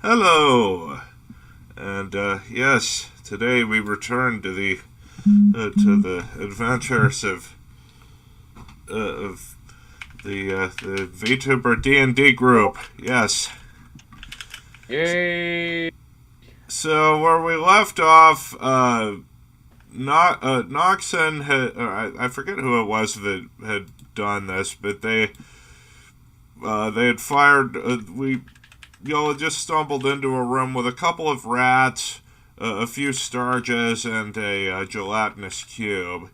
Hello, and yes, today we return to the adventures of the VTuber D&D group. Yes. Yay! So where we left off, Noxon had I forget who it was that had done this, but they had fired. We Y'all had just stumbled into a room with a couple of rats, a few Starges, and a gelatinous cube.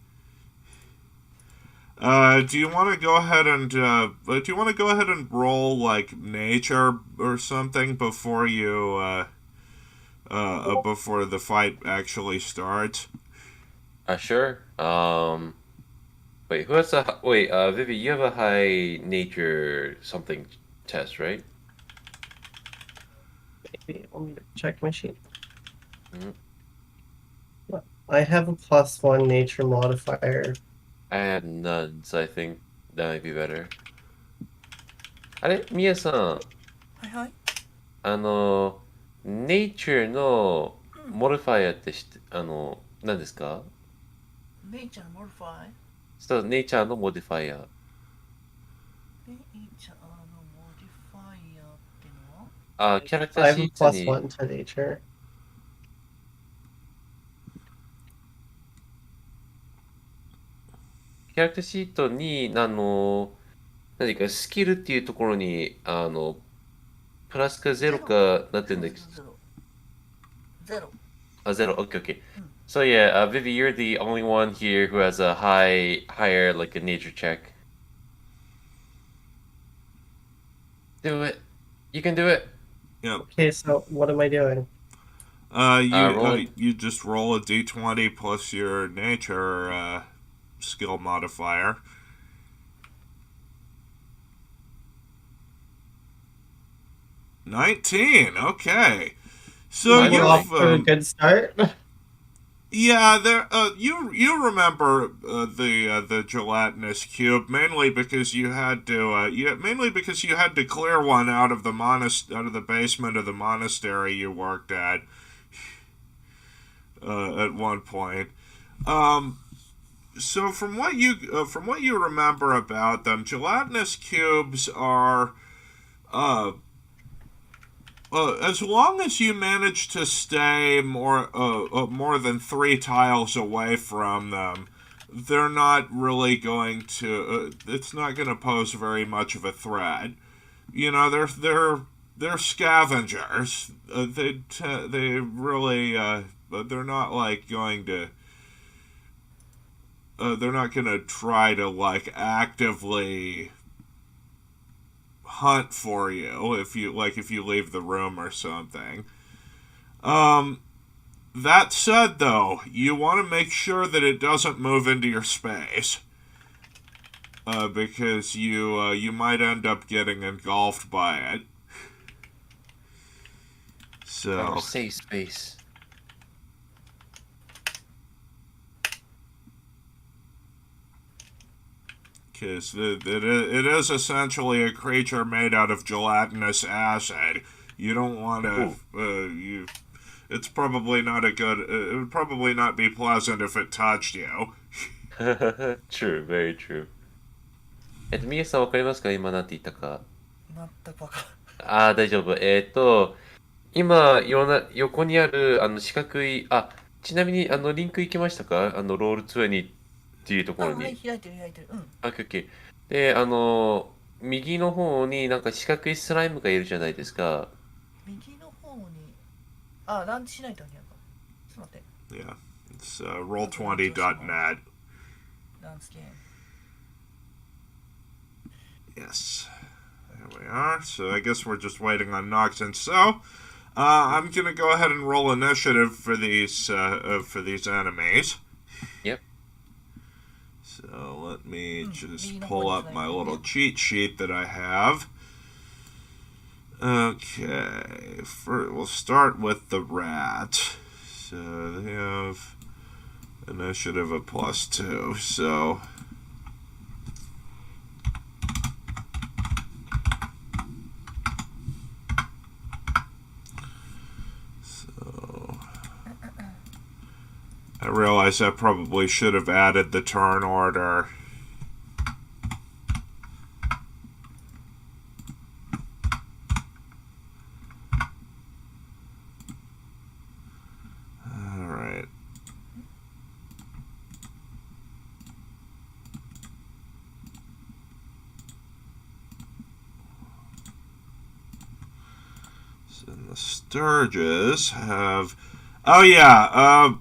Do you want to go ahead and roll like nature or something before the fight actually starts? Sure. Wait, Vivi, you have a high nature something test, right? Maybe let me check my sheet. Mhm. I have a +1 nature modifier. I had none, so I think that might be better. あれみやさん、はいはい。nature のうん。モディファイアって何ですか？ネイチャーモディファイ。そう、nature のモディファイア。ネイチャーのモディファイアってのキャラクタ I ー have シ a ートに、+1 to nature. キャラクターシートに、何かスキルっていうところに、プラスかゼロかなってんだけど。ゼロ。ゼロ。Zero. Okay, okay. So yeah, Vivi, you're the only one here who has a higher, like a nature check. Do it. You can do it. Yep. Okay, so what am I doing? You just roll a d20 plus your nature skill modifier. $19. Okay. So Nice. We're off you've to a good start. yeah, there. You remember the gelatinous cube mainly because you had to clear one out of the basement of the monastery you worked at one point. So from what you remember about them, gelatinous cubes are as long as you manage to stay more than 3 tiles away from them, they're not really going to. It's not going to pose very much of a threat. You know, they're scavengers. They really they're not like going to. They're not going to try to like actively hunt for you if you leave the room or something. That said, though, you want to make sure that it doesn't move into your space, because you might end up getting engulfed by it. So Our safe space. because it is essentially a creature made out of gelatinous acid. You don't want to. It's probably not a good. It would probably not be pleasant if it touched you. True, very true. みやさんわかりますか？今なんて言ったか。全くわかん大丈夫。今、横にある、四角い、ちなみに、リンク行きましたか？ロール20っていうところはい、に。開いてる開いてる。うん。オッケーオッケー。で、右の方になんか四角いスライムがいるじゃないですか。右の方に、ランチしないといけないか。ちょっと待って。Yeah, it's roll20.net. ランチゲーム。Yes, there we are. So I guess we're just waiting on Nox, and so I'm gonna go ahead and roll initiative for these enemies. Yep. So let me just pull up my little cheat sheet that I have. Okay, we'll start with the rat. So they have initiative of +2. So realize I probably should have added the turn order. Alright. And the Sturges have... Oh yeah,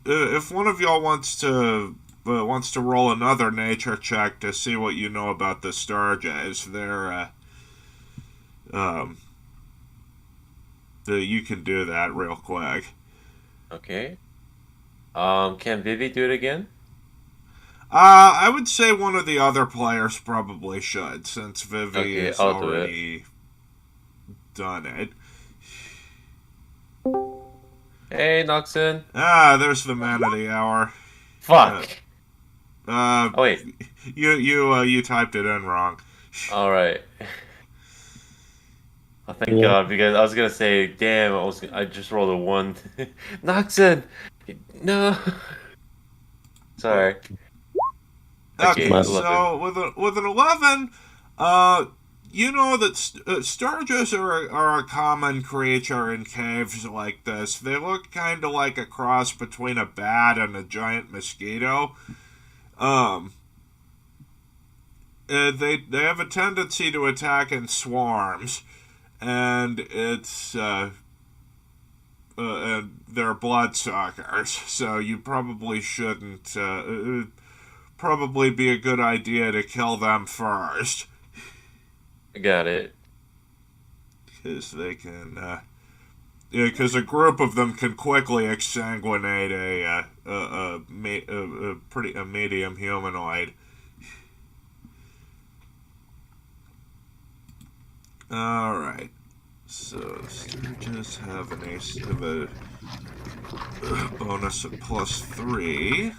if one of y'all wants to roll another nature check to see what you know about the Sturges, you can do that real quick. Okay. Can Vivi do it again? I would say one of the other players probably should, since Vivi Okay, has I'll do it. already done it. Hey, Noxon. There's the man of the hour. Fuck. Oh wait. You typed it in wrong. All right. Oh, thank Yeah. God, because I was gonna say, damn, I just rolled a 1. Noxon, no. Sorry. Okay, Okay, so with an 11, you know that Sturges are a common creature in caves like this. They look kind of like a cross between a bat and a giant mosquito. They have a tendency to attack in swarms, and and they're bloodsuckers. So you probably shouldn't. Probably be a good idea to kill them first. got it. Because they can, because a group of them can quickly exsanguinate a medium humanoid. All right. So Sturges have a bonus of +3.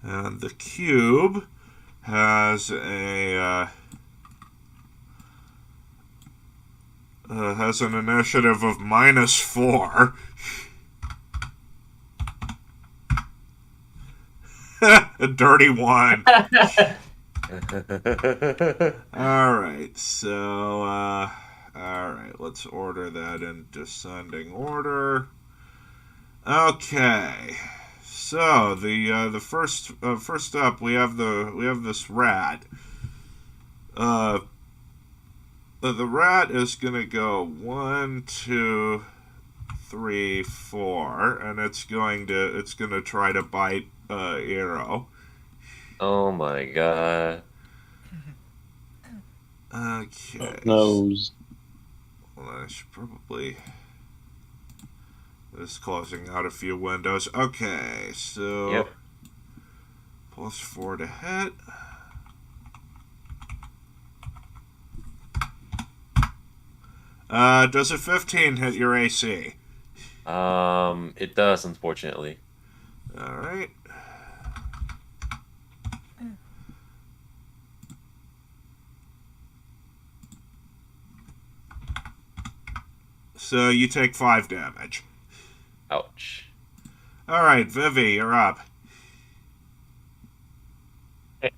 And the cube has an initiative of -4. A dirty 1. Alright, so alright, let's order that in descending order. Okay. So the first up we have this rat. The rat is gonna go 1, 2, 3, 4, and it's gonna try to bite Eero. Oh my God. Okay. Nose. Well, I should probably. This is closing out a few windows. Okay, so Yep. +4 to hit. Does a 15 hit your AC? It does, unfortunately. All right. So you take 5 damage. Ouch. All right, Vivi, you're up.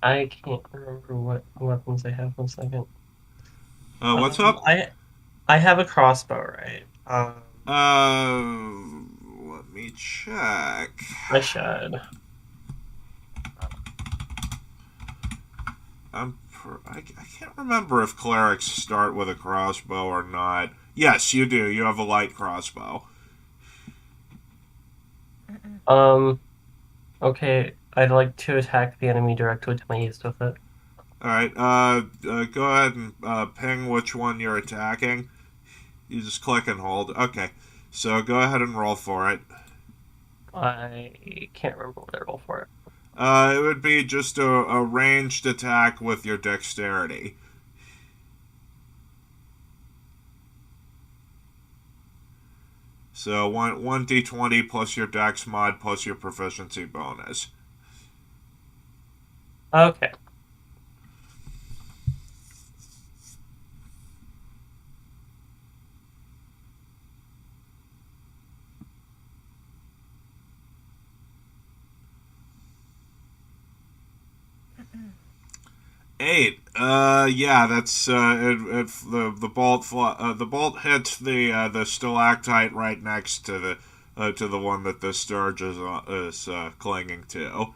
I can't remember what weapons I have. 1 second. What's up? I have a crossbow, right? Let me check. I should. I can't remember if clerics start with a crossbow or not. Yes, you do. You have a light crossbow. Okay. I'd like to attack the enemy directly to my east with it. All right. Go ahead and ping which one you're attacking. You just click and hold. Okay. So go ahead and roll for it. I can't remember what I roll for it. It would be just a ranged attack with your dexterity. So one d20 plus your dex mod plus your proficiency bonus. Okay. Eight. Yeah, that's the bolt hits the stalactite right next to the one that the Sturge is clinging to.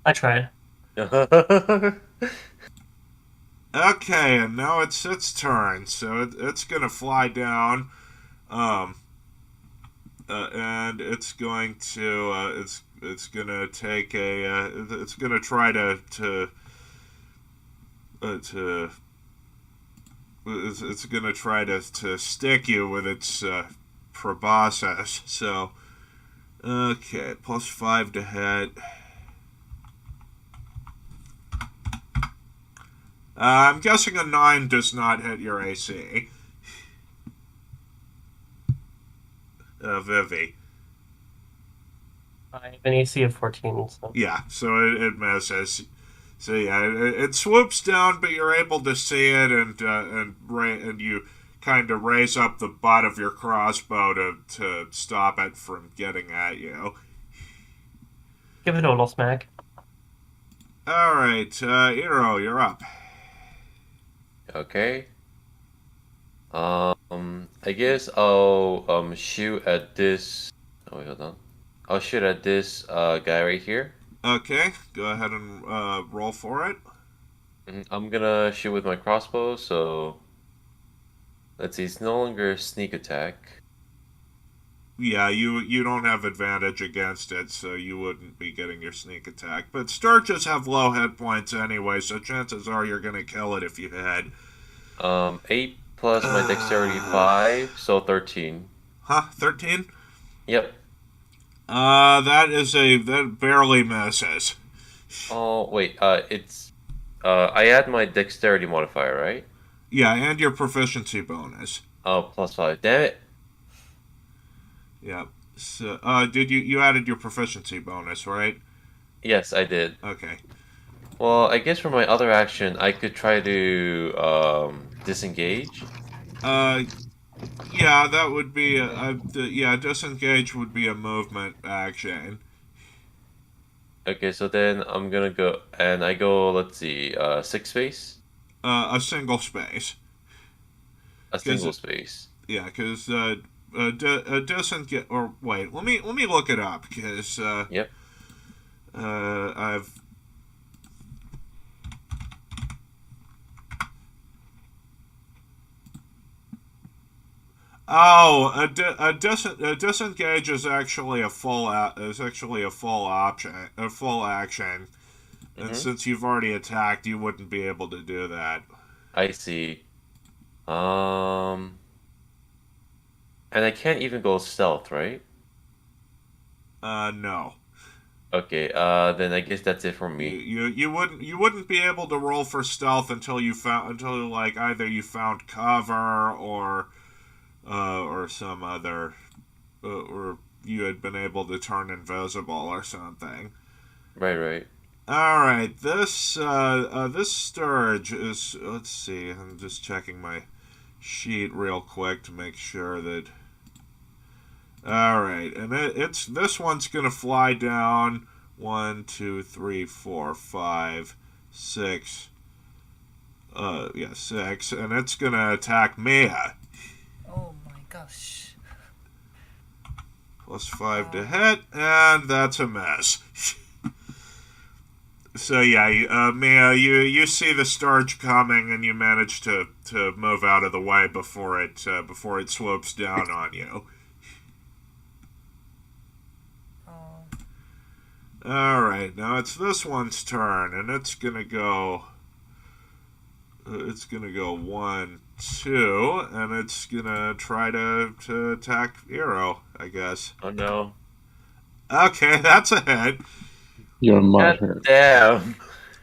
I tried. Okay, and now it's its turn, so it's gonna fly down, and it's going to it's gonna take it's gonna try to it's gonna try to stick you with its proboscis. So okay, +5 to hit. I'm guessing a 9 does not hit your AC. Vivi. I have an AC of 14, so. Yeah, so it misses. So yeah, it swoops down, but you're able to see it, and you kind of raise up the butt of your crossbow to stop it from getting at you. Give it a little smack. All right, Iro, you're up. Okay. I guess I'll shoot at this. Oh, wait, hold on. I'll shoot at this guy right here. Okay, go ahead and roll for it. I'm gonna shoot with my crossbow, so let's see, it's no longer a sneak attack. Yeah, you don't have advantage against it, so you wouldn't be getting your sneak attack. But Sturges have low hit points anyway, so chances are you're gonna kill it if you hit. 8 plus my dexterity 5, so 13. Huh? 13? Yep. That barely misses. Oh, wait, it's I add my dexterity modifier, right? Yeah, and your proficiency bonus. Oh, +5. Damn it. Yeah. So, did you added your proficiency bonus, right? Yes, I did. Okay. Well, I guess for my other action, I could try to disengage. Yeah, that would be disengage would be a movement action. Okay, so then I'm gonna go, and I go, let's see, 6 space? A single space. A single space. Yeah, because disengage. Or wait, let me look it up because Yep. I've. Oh, a disengage is actually a full option, a full action, and since you've already attacked, you wouldn't be able to do that. I see. And I can't even go stealth, right? No. Okay, then I guess that's it for You, me. you wouldn't be able to roll for stealth until like either you found cover or some other or you had been able to turn invisible or something. Right. All right, this Sturge is. Let's see. I'm just checking my sheet real quick to make sure that. All right, and it's this one's gonna fly down. 1, 2, 3, 4, 5, 6. 6, and it's gonna attack Mia. Oh my gosh. +5 to hit, and that's a miss. So yeah, Mia, you see the Sturge coming, and you manage to move out of the way before it swoops down on you. All right, now it's this one's turn, and it's gonna go. It's gonna go 1, 2, and it's gonna try to attack Iro, I guess. Oh no. Okay, that's a hit. You're my God hurt. damn.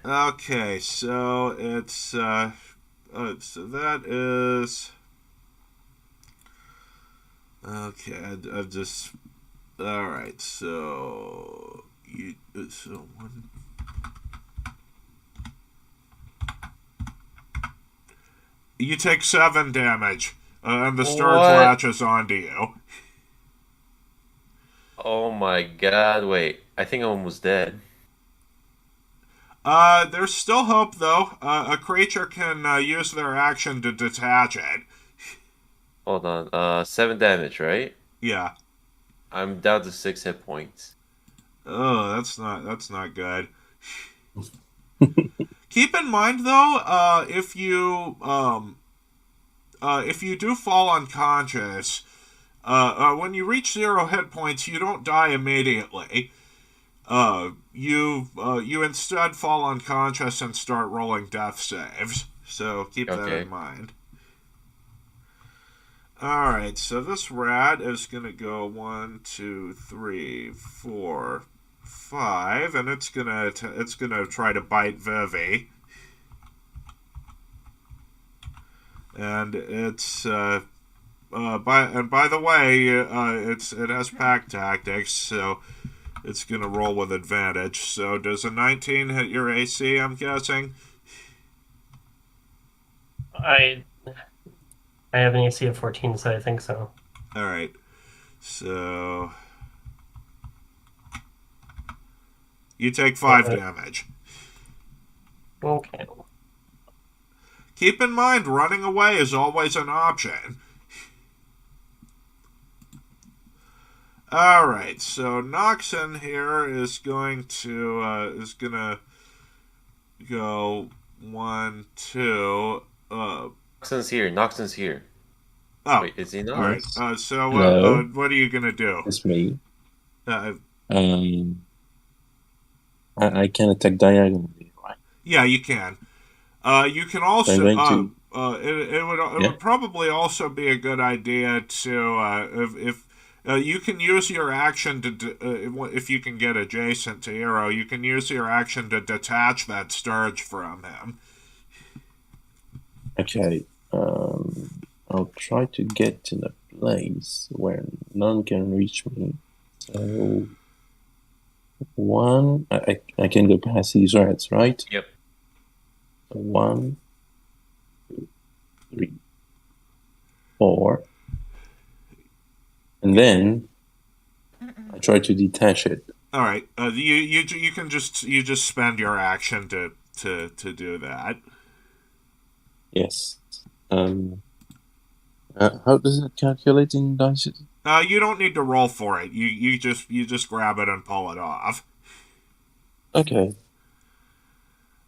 Okay, so it's so that is Okay, I've just. All right, so one. You take 7 damage, and the Sturge What? latches onto you. Oh my god, wait. I think I'm almost dead. There's still hope though. A creature can use their action to detach it. Hold on. 7 damage, right? Yeah. I'm down to 6 hit points. Oh, that's not good. Keep in mind though, if you do fall unconscious, when you reach 0 hit points, you don't die immediately. You instead fall unconscious and start rolling death saves. So keep that Okay. in mind. Alright, so this rat is gonna go 1, 2, 3, 4, 5, and it's gonna try to bite Vivi. And it's by the way, it has pack tactics, so it's gonna roll with advantage. So does a 19 hit your AC? I'm guessing. I have an AC of 14, so I think so. All right. So you take 5 damage. Okay. Keep in mind, running away is always an option. All right, so Noxon here is going to go 1, 2. Noxon's here. Noxon's here. Oh, Wait, is he not? all right. Yes. So Hello. what are you gonna do? It's me. Uh, I can attack diagonally, right? yeah, you can. You can also. I'm going to. It Yeah. would probably also be a good idea to if you can use your action to if you can get adjacent to Hero, you can use your action to detach that Sturge from him. Okay. I'll try to get in a place where none can reach me. So one, I can go past these rats, right? Yep. So 1, 2, 3, 4, and then I try to detach it. All right. You can just spend your action to do that. Yes. How does it calculate in dice? You don't need to roll for it. You just grab it and pull it off. Okay.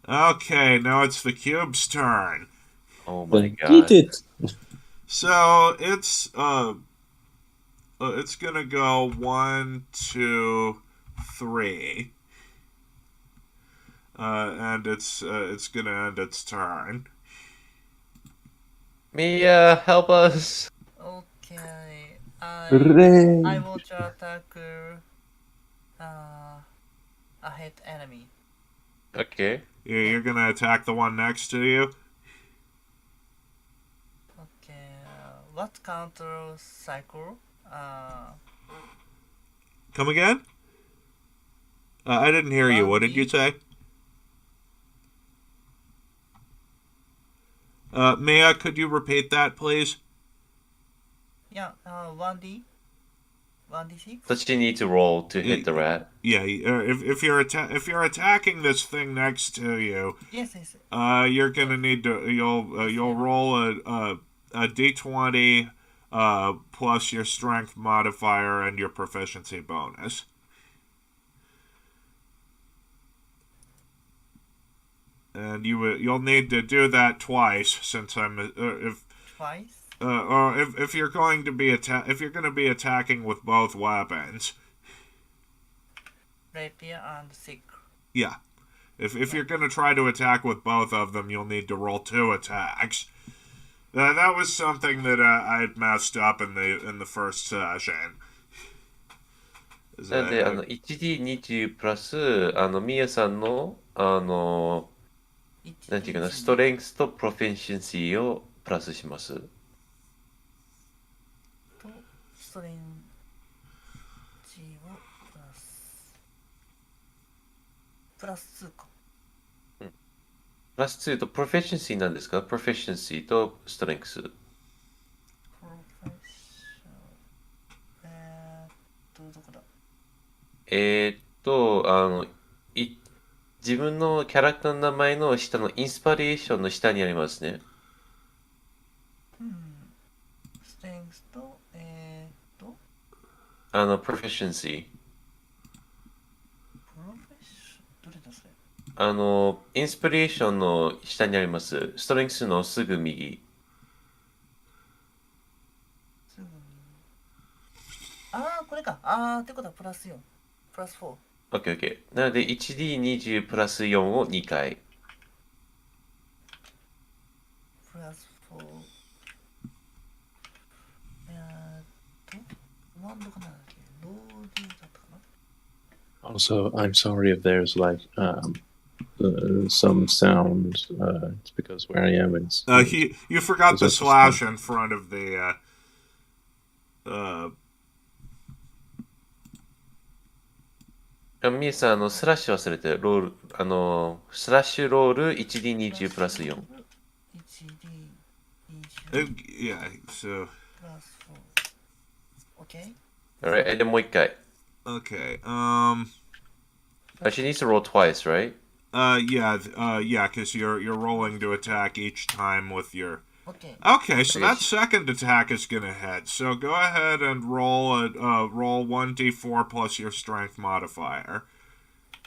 Okay, now it's the cube's turn. Oh my Then god. eat it. So it's gonna go 1, 2, 3, and it's gonna end its turn. Mia, help us. Okay. I Hooray! want to attack a hit enemy. Okay. You're gonna attack the one next to you. Okay. What counter cycle? Come again? I didn't hear you. What did you say? Mia, could you repeat that, please? Yeah. 1D. 1d6. Does she need to roll to hit the rat? Yeah. If you're attacking this thing next to you, Yes. Yes. you're gonna need to you'll roll a d20 plus your strength modifier and your proficiency bonus. And you'll need to do that twice since Twice. or if you're going to be attacking with both weapons. Rapier and sick. Yeah. If you're going to try to attack with both of them, you'll need to roll 2 attacks. That was something that I'd messed up in the first session. なんで、1D20 プラス、ミヤさんの、なんていうかな、ストレングスとプロフィシェンシーをプラスします。ストレンジをプラス2か。プラス2とプロフェッションシーなんですか？プロフェッションシーとストレングス。プロフェッションどこだ。い自分のキャラクターの名前の下のインスパレーションの下にありますね。ストレングスとプロフェッションシー。プロフェッションどれだそれ。インスピレーションの下にあります。ストレングスのすぐ右。すぐにこれか。ってことはプラス4プラス4。OK。なので 1D20 プラス4を2回。プラス4。ワンドかなんだっけ。ローディだったかな。Also, I'm sorry if there's like some sound. It's because where I am, it's You forgot the Is that slash in front of theみえさん、スラッシュ忘れて、ロール、スラッシュロール 1D20 プラス4。1D20 yeah, so プラス4。OK? Alright, で、もう一回。okay. She needs to roll twice, right? Yeah, because you're rolling to attack each time with your. OK。Okay, so I that guess- second attack is gonna hit. So go ahead and roll 1d4 plus your strength modifier.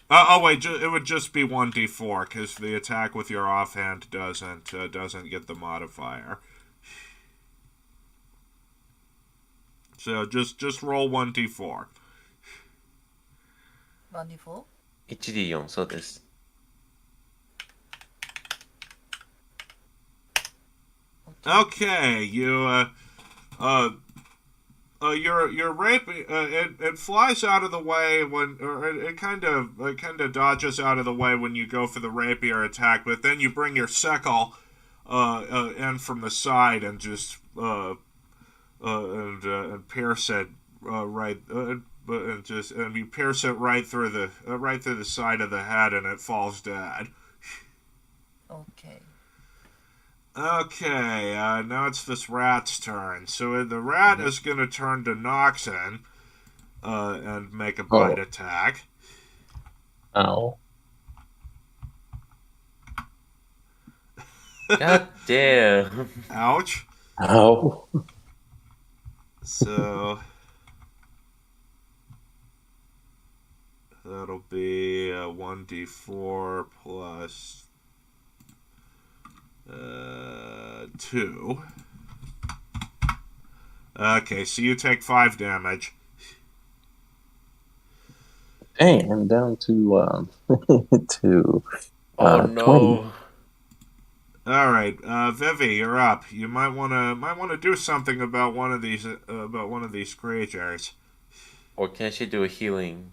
Wait, it would just be 1d4 because the attack with your offhand doesn't get the modifier. So just roll 1d4. 1D4? 1D4、そうです。Okay, your rape it flies out of the way when or it kind of dodges out of the way when you go for the rapier attack, but then you bring your sickle in from the side and just and pierce it and you pierce it right through the side of the head and it falls dead. OK。Okay, now it's this rat's turn. So the rat is going to turn to Noxon and make a bite attack. ow. God damn. Ouch. Ow. So that'll be 1d4 plus 2. Okay, so you take 5 damage. Dang, I'm down to to Oh 20. no. All right, Vivi, you're up. You might wanna do something about one of these creatures. Or can she do a healing?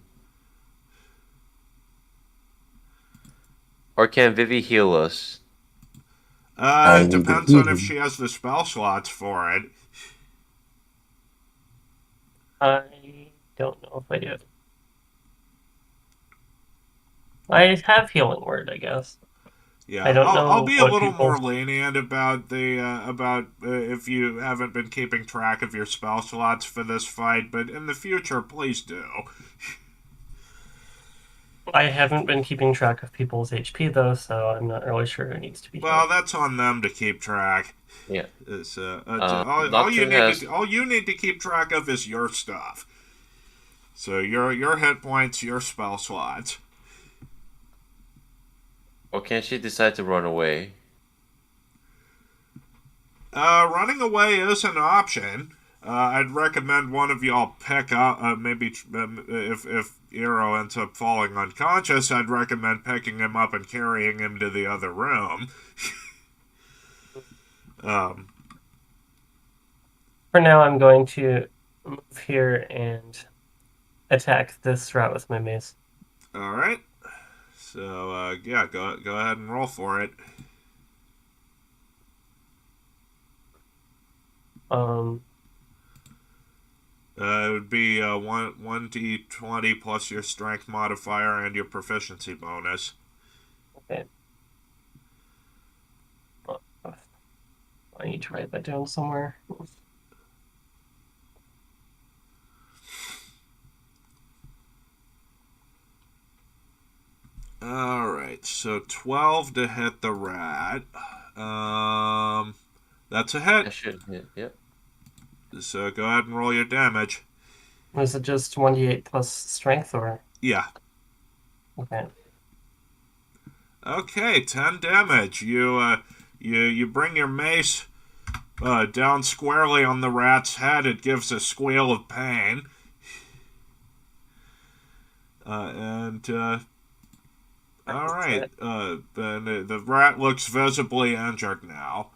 Or can Vivi heal us? I It need to depends on if heal. she has the spell slots for it. I don't know if I do. I have healing word, I guess. Yeah, I don't I'll know be a what little people- more lenient about if you haven't been keeping track of your spell slots for this fight, but in the future, please do. I haven't been keeping track of people's HP though, so I'm not really sure who needs to be Well, healed. that's on them to keep track. Yeah. It's, Doctor all you need to keep track of is your stuff. So your hit points, your spell slots. Or can she decide to run away? Running away is an option. I'd recommend one of y'all pick up, if Eero ends up falling unconscious, I'd recommend picking him up and carrying him to the other room. For now, I'm going to move here and attack this rat with my mace. All right. So yeah, go ahead and roll for it. It would be 1d20 plus your strength modifier and your proficiency bonus. Okay. I need to write that down somewhere. Alright, so 12 to hit the rat. That's a That hit. should hit. Yep. So go ahead and roll your damage. Was it just 1d8 plus strength, or? Yeah. Okay. Okay, 10 damage. You bring your mace down squarely on the rat's head. It gives a squeal of pain. All right. Then the rat looks visibly injured now.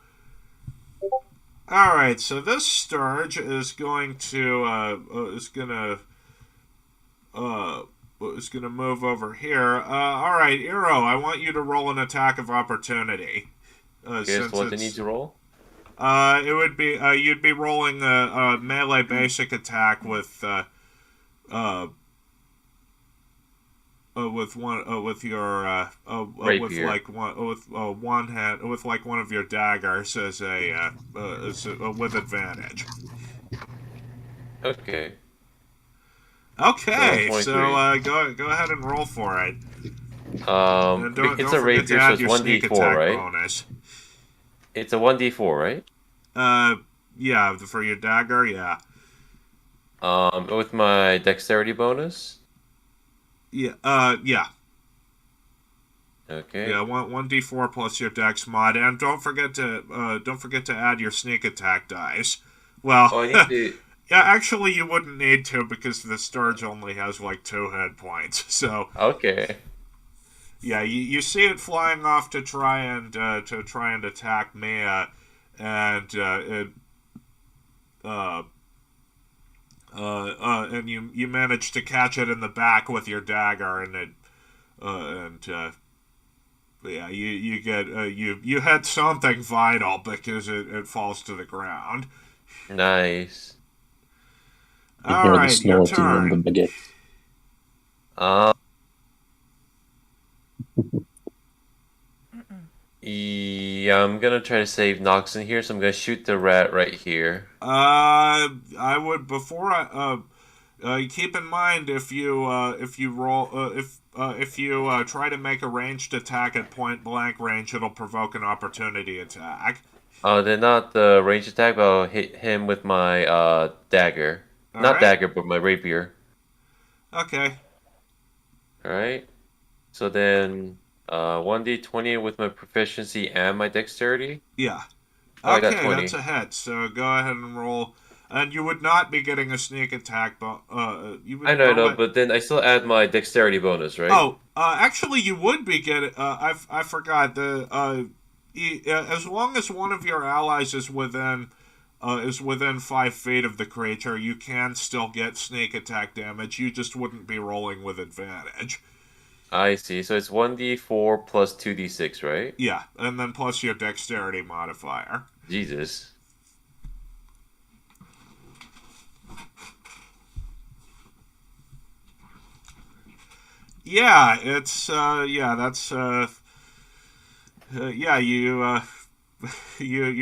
All right. So this Sturge is going to is gonna move over here. All right, Eero, I want you to roll an attack of opportunity. Guess what I need to roll? It would be you'd be rolling a melee basic attack with with your with Rapier. like one hand with like one of your daggers as with advantage. Okay. Okay, So, so go ahead and roll for it. And don't It's a forget to rapier, so add it's your sneak 1d4, attack right? bonus. It's a 1d4, right? Yeah, for your dagger, yeah. With my dexterity bonus. Yeah. Okay. Yeah, 1d4 plus your dex mod, and don't forget to add your sneak attack dice. Well, Oh, I need to. yeah, actually you wouldn't need to because the Sturge only has like 2 hit points. So Okay. yeah, you see it flying off to try and attack Mia, and and you manage to catch it in the back with your dagger, and yeah, you get you had something vital because it falls to the ground. Nice. You All hear the right, your snorting and the turn. baguette. Yeah, I'm gonna try to save Noxon here, so I'm gonna shoot the rat right here. I would before keep in mind if you roll if you try to make a ranged attack at point blank range, it'll provoke an opportunity attack. Then not the range attack, but I'll hit him with my dagger. All Not right. dagger, but my rapier. Okay. Alright. So then 1d20 with my proficiency and my dexterity. Yeah. Oh, I got Okay, 20. that's a hit. So go ahead and roll. And you would not be getting a sneak attack, but you would. I know, but then I still add my dexterity bonus, right? Oh, actually, you would be getting. I forgot the. As long as one of your allies is within 5 feet of the creature, you can still get sneak attack damage. You just wouldn't be rolling with advantage. I see. So it's 1d4 plus 2d6, right? Yeah, and then plus your dexterity modifier. Jesus. Yeah, it's yeah, that's yeah, you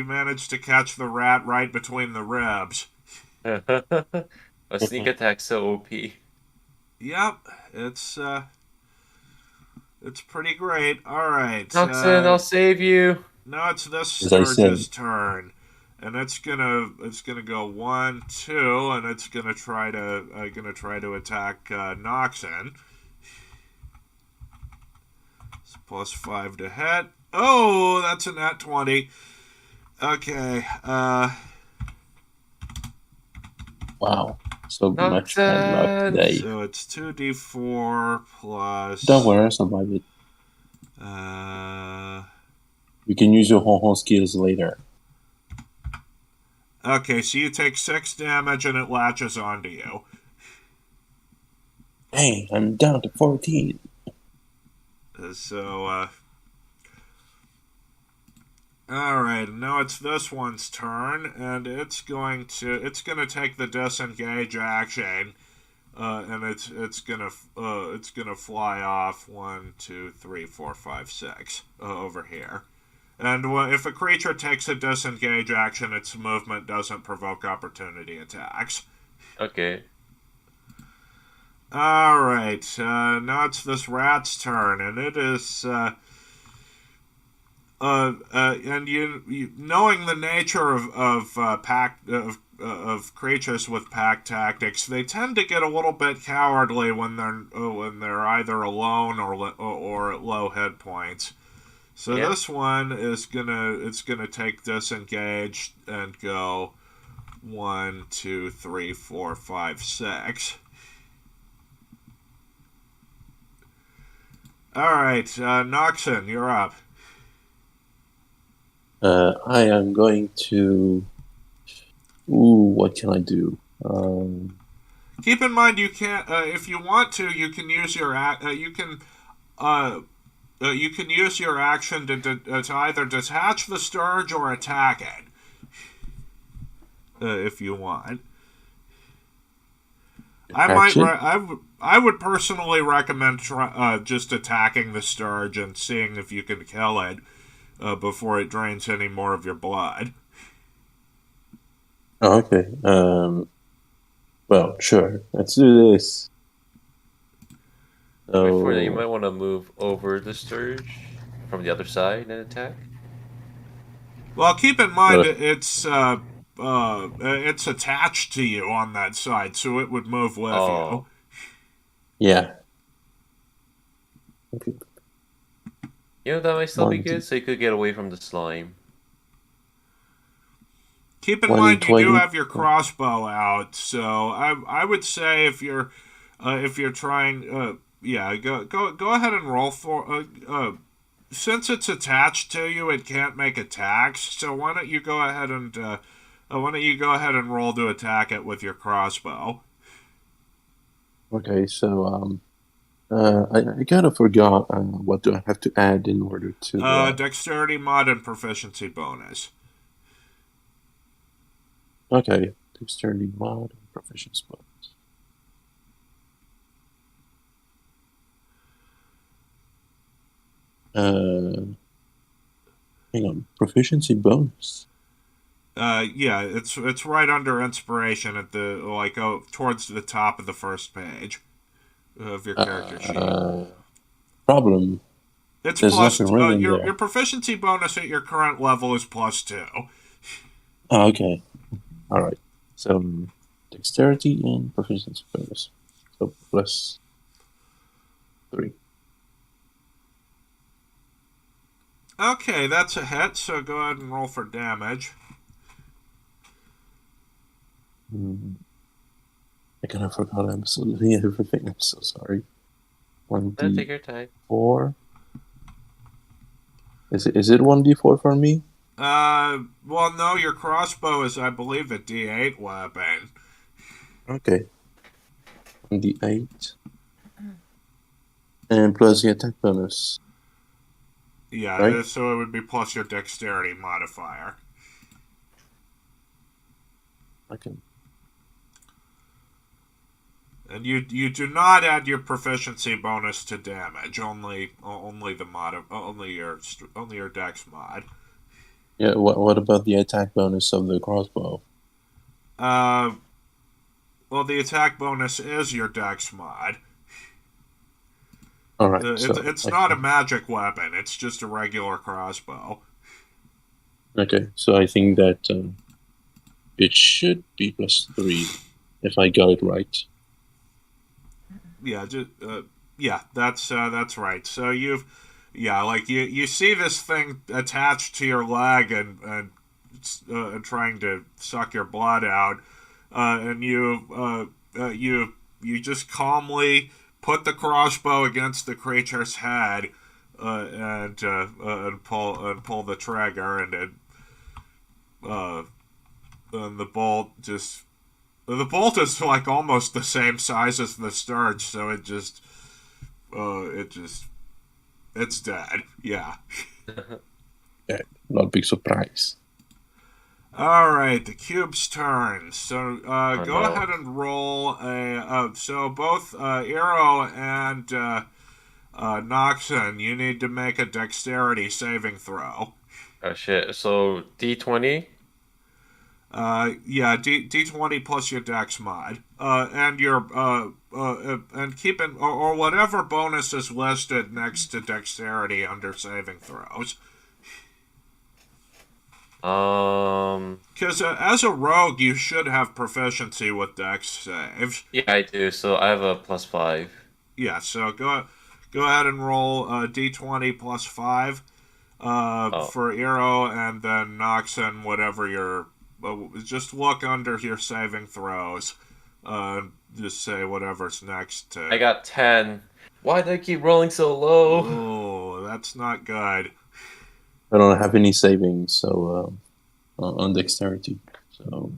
managed to catch the rat right between the ribs. A sneak attack so OP. Yep, it's pretty great. All right. Noxon, I'll save you. No, it's this As I Sturge's said. turn, and it's gonna go 1, 2, and it's gonna try to attack Noxon. It's plus 5 to hit. Oh, that's a nat 20. Okay. Wow. So much bad luck Noxon! today. So it's 2d4 plus. Don't worry, I'll survive it. You can use your Hon skills later. Okay, so you take 6 damage and it latches onto you. Hey, I'm down to 14. So, All right, now it's this one's turn, and it's gonna take the disengage action, and it's gonna fly off 1, 2, 3, 4, 5, 6 over here. And if a creature takes a disengage action, its movement doesn't provoke opportunity attacks. Okay. All right, now it's this rat's turn, and it is. And you knowing the nature of creatures with pack tactics, they tend to get a little bit cowardly when they're either alone or at low hit points. So Yeah. this one is gonna take disengage and go 1, 2, 3, 4, 5, 6. All right, Noxon, you're up. I am going to. Ooh, what can I do? Keep in mind, you can't. If you want to, you can use your you can use your action to either detach the Sturge or attack it. If you want, Action? I would personally recommend just attacking the Sturge and seeing if you can kill it before it drains any more of your blood. Oh, okay. Well, sure. Let's do this. Before that, you So, might want to move over the Sturge from the other side and attack. Well, keep in mind Right. it's attached to you on that side, so it would move with Oh. yeah. Okay. You know, that might still be One, good, so you could get away from the slime. Keep in 20, mind you do 20. have your crossbow out, so I would say if you're trying go ahead and roll for since it's attached to you, it can't make attacks. So why don't you go ahead and roll to attack it with your crossbow? Okay, so I kind of forgot what do I have to add in order to. Dexterity mod and proficiency bonus. Okay, dexterity mod and proficiency bonus. Hang on, proficiency bonus. Yeah, it's right under inspiration at the towards the top of the first page of your character sheet. Problem. It's there's plus nothing written your there. proficiency bonus at your current level is +2. Oh, okay. All right. So dexterity and proficiency bonus. So +3. Okay, that's a hit. So go ahead and roll for damage. I kind of forgot absolutely everything. I'm so sorry. Take your time. 1d4. Is it 1d4 for me? Well, no, your crossbow is, I believe, a D8 weapon. Okay. 1d8. And plus the attack bonus. Yeah, Right. so it would be plus your dexterity modifier. Okay. And you do not add your proficiency bonus to damage, only your dex mod. Yeah. What about the attack bonus of the crossbow? Well, the attack bonus is your dex mod. All right. It's not a magic weapon. It's just a regular crossbow. Okay. So I think that it should be +3 if I got it right. Yeah, that's right. So you see this thing attached to your leg and trying to suck your blood out, and you just calmly put the crossbow against the creature's head, and pull the trigger, and the bolt is like almost the same size as the Sturge, so it's dead. Yeah. Not a big surprise. All right, the cube's turn. So go no. ahead and roll a. So both Eero and Noxon, you need to make a dexterity saving throw. Oh shit. So D20? Yeah, D20 plus your dex mod, and your and keep in or whatever bonus is listed next to dexterity under saving throws. Because as a rogue, you should have proficiency with dex saves. Yeah, I do. So I have a +5. Yeah, so go ahead and roll D20 plus 5 for Eero, and then Noxon, whatever your. Just look under your saving throws. Just say whatever's next to. I got 10. Why do I keep rolling so low? Oh, that's not good. I don't have any savings, so on dexterity. So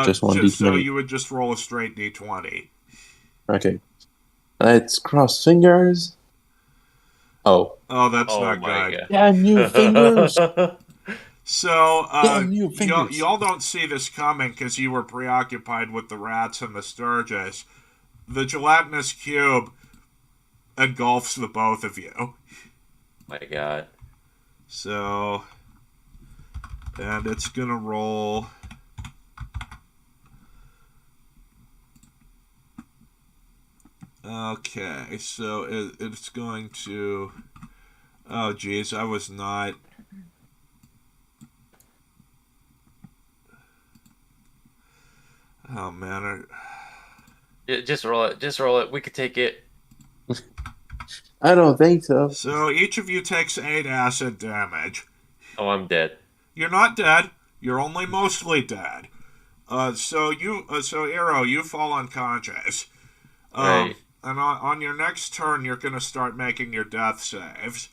just one D20. So you would just roll a straight D20. Okay. Let's cross fingers. Oh. Oh, that's Oh not my good. god. Damn you, fingers! So, Damn you, fingers! y'all don't see this coming because you were preoccupied with the rats and the Sturgis. The gelatinous cube engulfs the both of you. My god. So, and it's gonna roll. Okay, so it's going to. Oh, geez, I was not. Oh man, Yeah, just roll it. Just roll it. We could take it. I don't think so. So each of you takes 8 acid damage. Oh, I'm dead. You're not dead. You're only mostly dead. So Eero, you fall unconscious. Right. And on your next turn, you're gonna start making your death saves.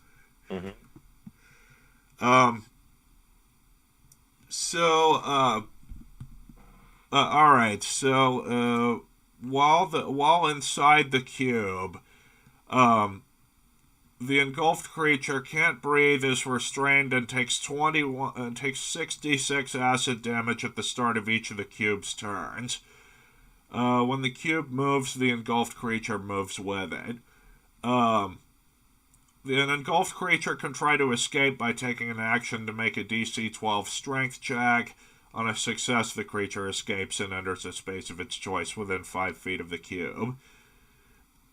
Mhm. All right. So while inside the cube, the engulfed creature can't breathe, is restrained, and takes 66 acid damage at the start of each of the cube's turns. When the cube moves, the engulfed creature moves with it. An engulfed creature can try to escape by taking an action to make a DC 12 strength check. On a success, the creature escapes and enters a space of its choice within 5 feet of the cube.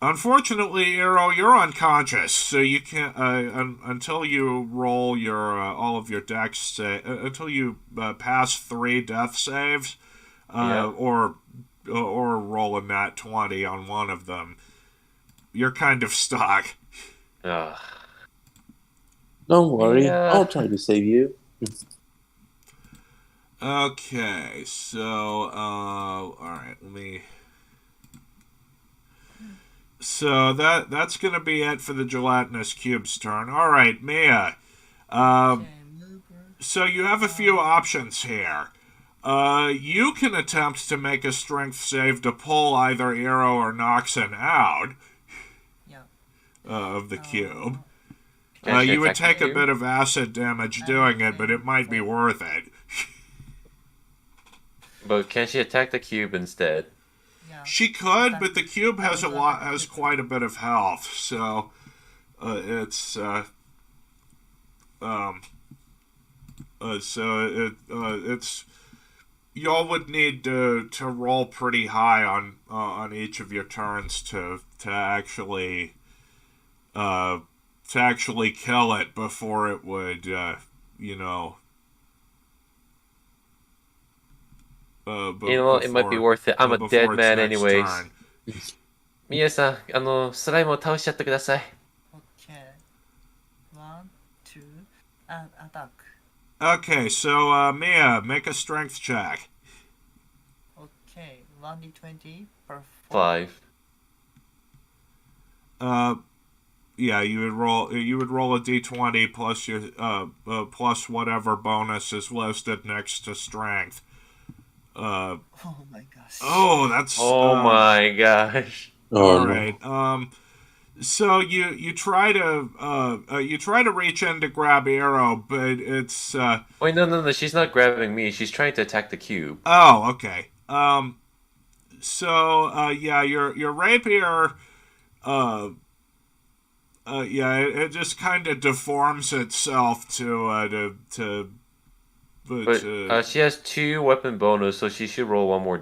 Unfortunately, Eero, you're unconscious, so you can't until you roll your all of your dex until you pass 3 death saves, or roll a nat 20 on one of them. You're kind of stuck. Ugh. Don't worry, Yeah. I'll try to save you. Okay, so all right, let me. So that's gonna be it for the gelatinous cube's turn. All right, Mia. So you have a few options here. You can attempt to make a strength save to pull either Eero or Noxon out of the cube. Can she You would attack take the a cube? bit of acid damage doing it, but it might be worth it. But can she attack the cube instead? She could, but the cube has quite a bit of health, so it's y'all would need to roll pretty high on each of your turns to actually kill it before it would you know. You know, it might be worth it. I'm a dead before its man next anyways. turn. ミエさん、スライムを倒しちゃってください。 Okay. 1, 2, and attack. Okay, so Mia, make a strength check. Okay. 1d20 per 4. 5. Yeah, you would roll a d20 plus your plus whatever bonus is listed next to strength. Oh my gosh. Oh, that's Oh my gosh. Oh, all no. right. So you try to reach in to grab Arrow, but it's Wait, no, she's not grabbing me. She's trying to attack the cube. oh, okay. So yeah, your rapier yeah, it just kind of deforms itself to but But she has 2 weapon bonus, so she should roll one more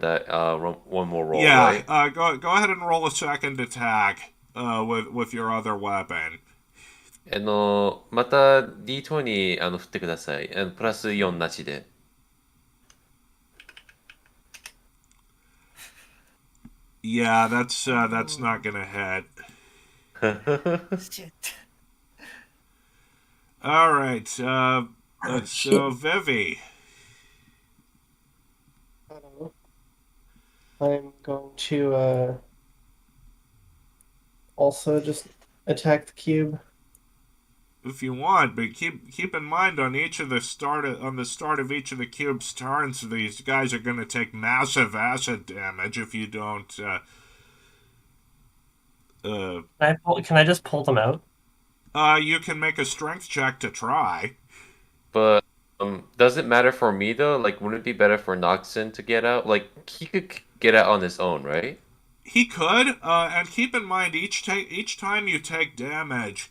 roll, yeah, right? go ahead and roll a second attack with your other weapon. また D20 振ってください。プラス4なしで。Yeah, that's not gonna hit. Shit. All right, so Vivi. I'm going to also just attack the cube. If you want, but keep in mind on the start of each of the cube's turns, these guys are going to take massive acid damage if you don't. Can I just pull them out? You can make a strength check to try. But does it matter for me though? Like, wouldn't it be better for Noxon to get out? Like, he could get out on his own, right? He could, and keep in mind each time you take damage,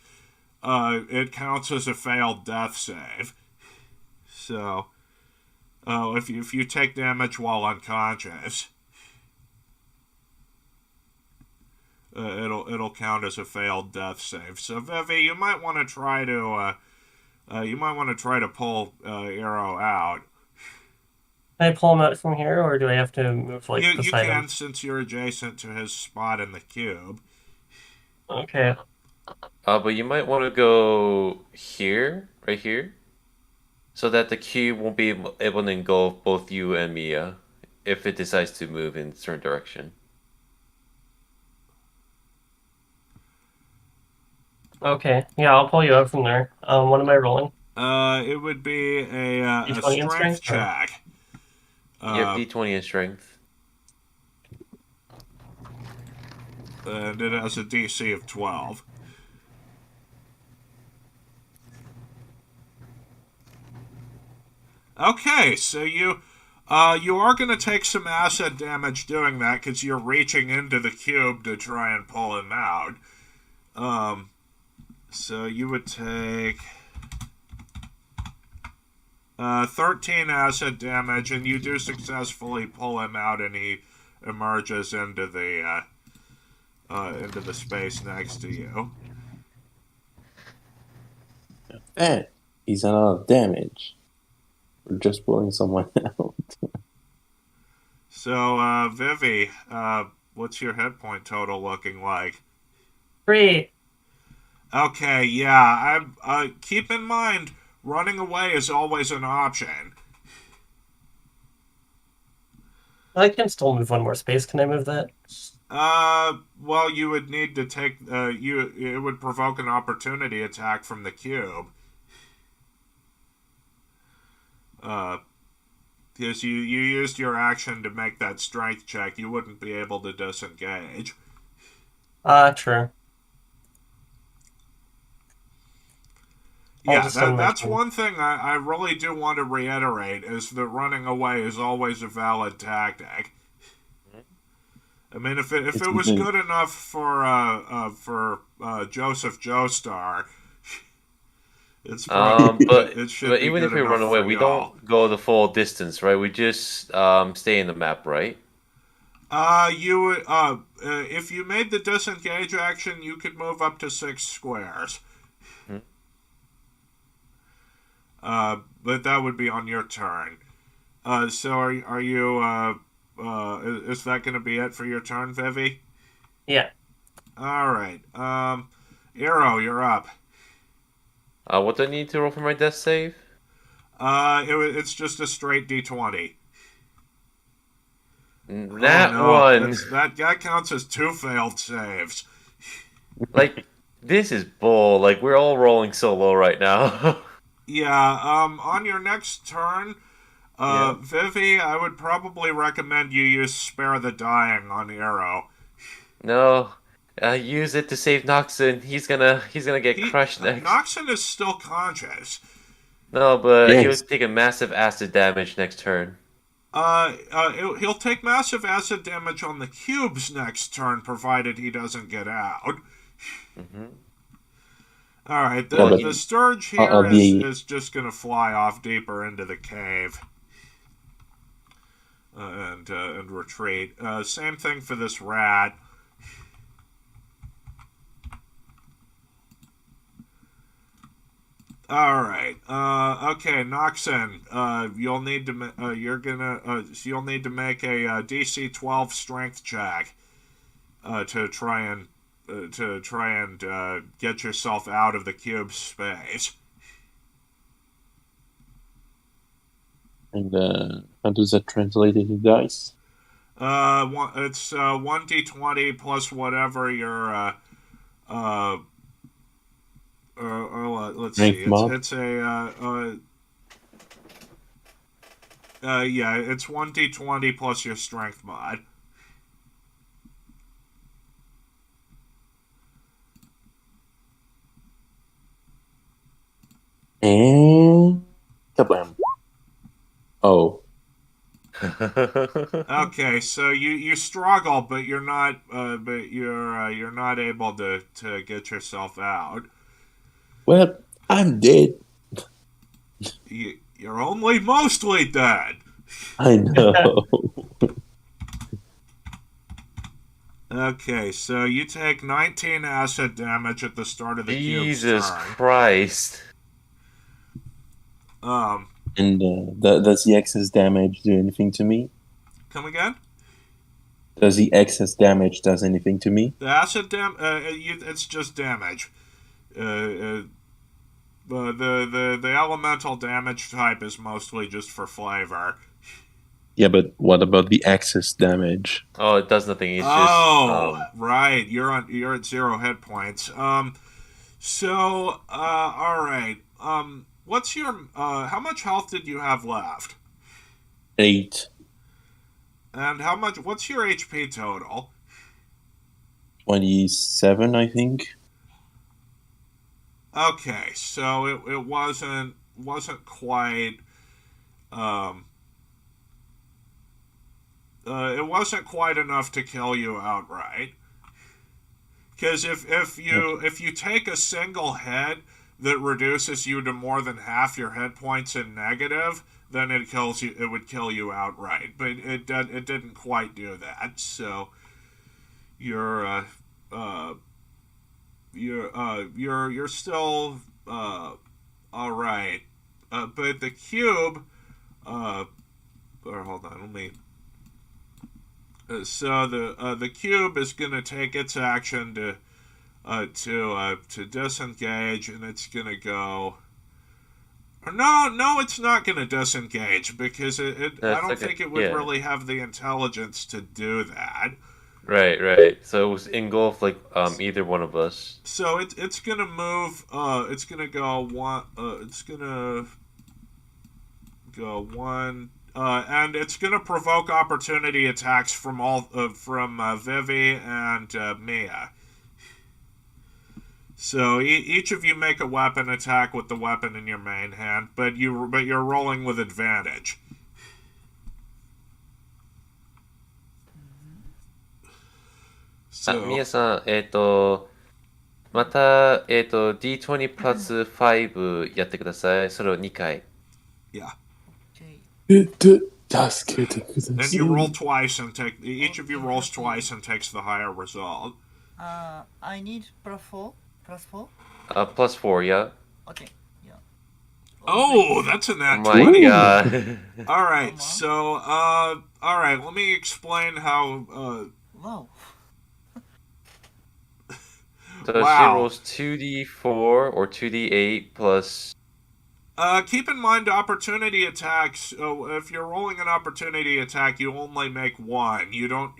it counts as a failed death save. So, if you take damage while unconscious, it'll count as a failed death save. So, Vivi, you might want to try to pull Arrow out. Can I pull him out from here, or do I have to move You beside can him? since you're adjacent to his spot in the cube. Okay. But you might want to go here, right here, so that the cube won't be able to engulf both you and Mia if it decides to move in a certain direction. Okay. Yeah, I'll pull you out from there. What am I rolling? It would be a D20 in strength strength, or- check. You have D20 in strength. And it has a DC of 12. Okay, so you are going to take some acid damage doing that because you're reaching into the cube to try and pull him out. So you would take 13 acid damage, and you do successfully pull him out, and he emerges into the space next to you. That is a lot of damage. We're just pulling someone out. So, Vivi, what's your hit point total looking like? 3. Okay, yeah, keep in mind, running away is always an option. I can still move one more space. Can I move that? Well, you would need to take, it would provoke an opportunity attack from the cube. Because you used your action to make that strength check, you wouldn't be able to disengage. True. Yeah, just unlock that's them. one thing I really do want to reiterate, is that running away is always a valid tactic. I mean, if it was good enough for Joseph Joestar, it's probably, it should but be even good if we enough run away, for we y'all. don't go the full distance, right? We just stay in the map, right? You would, if you made the disengage action, you could move up to 6 squares. But that would be on your turn. So are you, is that going to be it for your turn, Vivi? Yeah. Alright, Arrow, you're up. What do I need to roll for my death save? It's just a straight D20. That Oh, no, one. that counts as 2 failed saves. Like, this is bull. Like, we're all rolling so low right now. Yeah, on your next turn, Yeah. Vivi, I would probably recommend you use Spare the Dying on Arrow. No. Use it to save Noxon. He's gonna get crushed next. Noxon is still conscious. No, but he'll Yes. take a massive acid damage next turn. He'll take massive acid damage on the cubes next turn, provided he doesn't get out. Mm-hmm. All right, Yeah, but the Sturge I'll here be- is just gonna fly off deeper into the cave and retreat. Same thing for this rat. All right. Okay, Noxon. You'll need to. You'll need to make a DC 12 Strength check to try and get yourself out of the cube space. And how does that translate into dice? It's 1d20 plus whatever your let's Strength see. mod? It's a yeah, it's 1d20 plus your strength mod. And kablam. Oh, Okay, so you struggle, but you're not you're not able to get yourself out. well, I'm dead. You're only mostly dead. I know. Okay, so you take 19 acid damage at the start of the cube's Jesus turn. Christ. And does the excess damage do anything to me? Come again? Does the excess damage does anything to me? The acid it's just damage. The elemental damage type is mostly just for flavor. Yeah, but what about the excess damage? Oh, it does nothing. It's Oh, just right. You're at 0 hit points. So all right. What's your how much health did you have left? 8, And what's your HP total? 27, I think. Okay, so it wasn't quite it wasn't quite enough to kill you outright. Because if you take a single hit that reduces you to more than half your hit points in negative, then it would kill you outright. But it didn't quite do that. So you're still all right. But the cube or hold on, let me. So the cube is going to take its action to disengage, and it's going to go. Or no, it's not going to disengage because I don't think it would really have the intelligence to do that. right. So it was engulfed like either one of us. So it's going to move. It's going to go one. It's going to go one. And it's going to provoke opportunity attacks from Vivi and Mia. So each of you make a weapon attack with the weapon in your main hand, but you're rolling with advantage. So みやさん、また、D20 プラス5やってください。それを2回。 yeah,助けてください。 and you roll twice and each of you rolls twice and takes the higher result. I need +4. +4? Plus 4, yeah? Okay. Yeah. Oh, that's a Oh nat my 20. god. All right, so all right, let me explain how. Wow. So Wow. she rolls 2d4 or 2d8 plus. Keep in mind, opportunity attacks. If you're rolling an opportunity attack, you only make one. You don't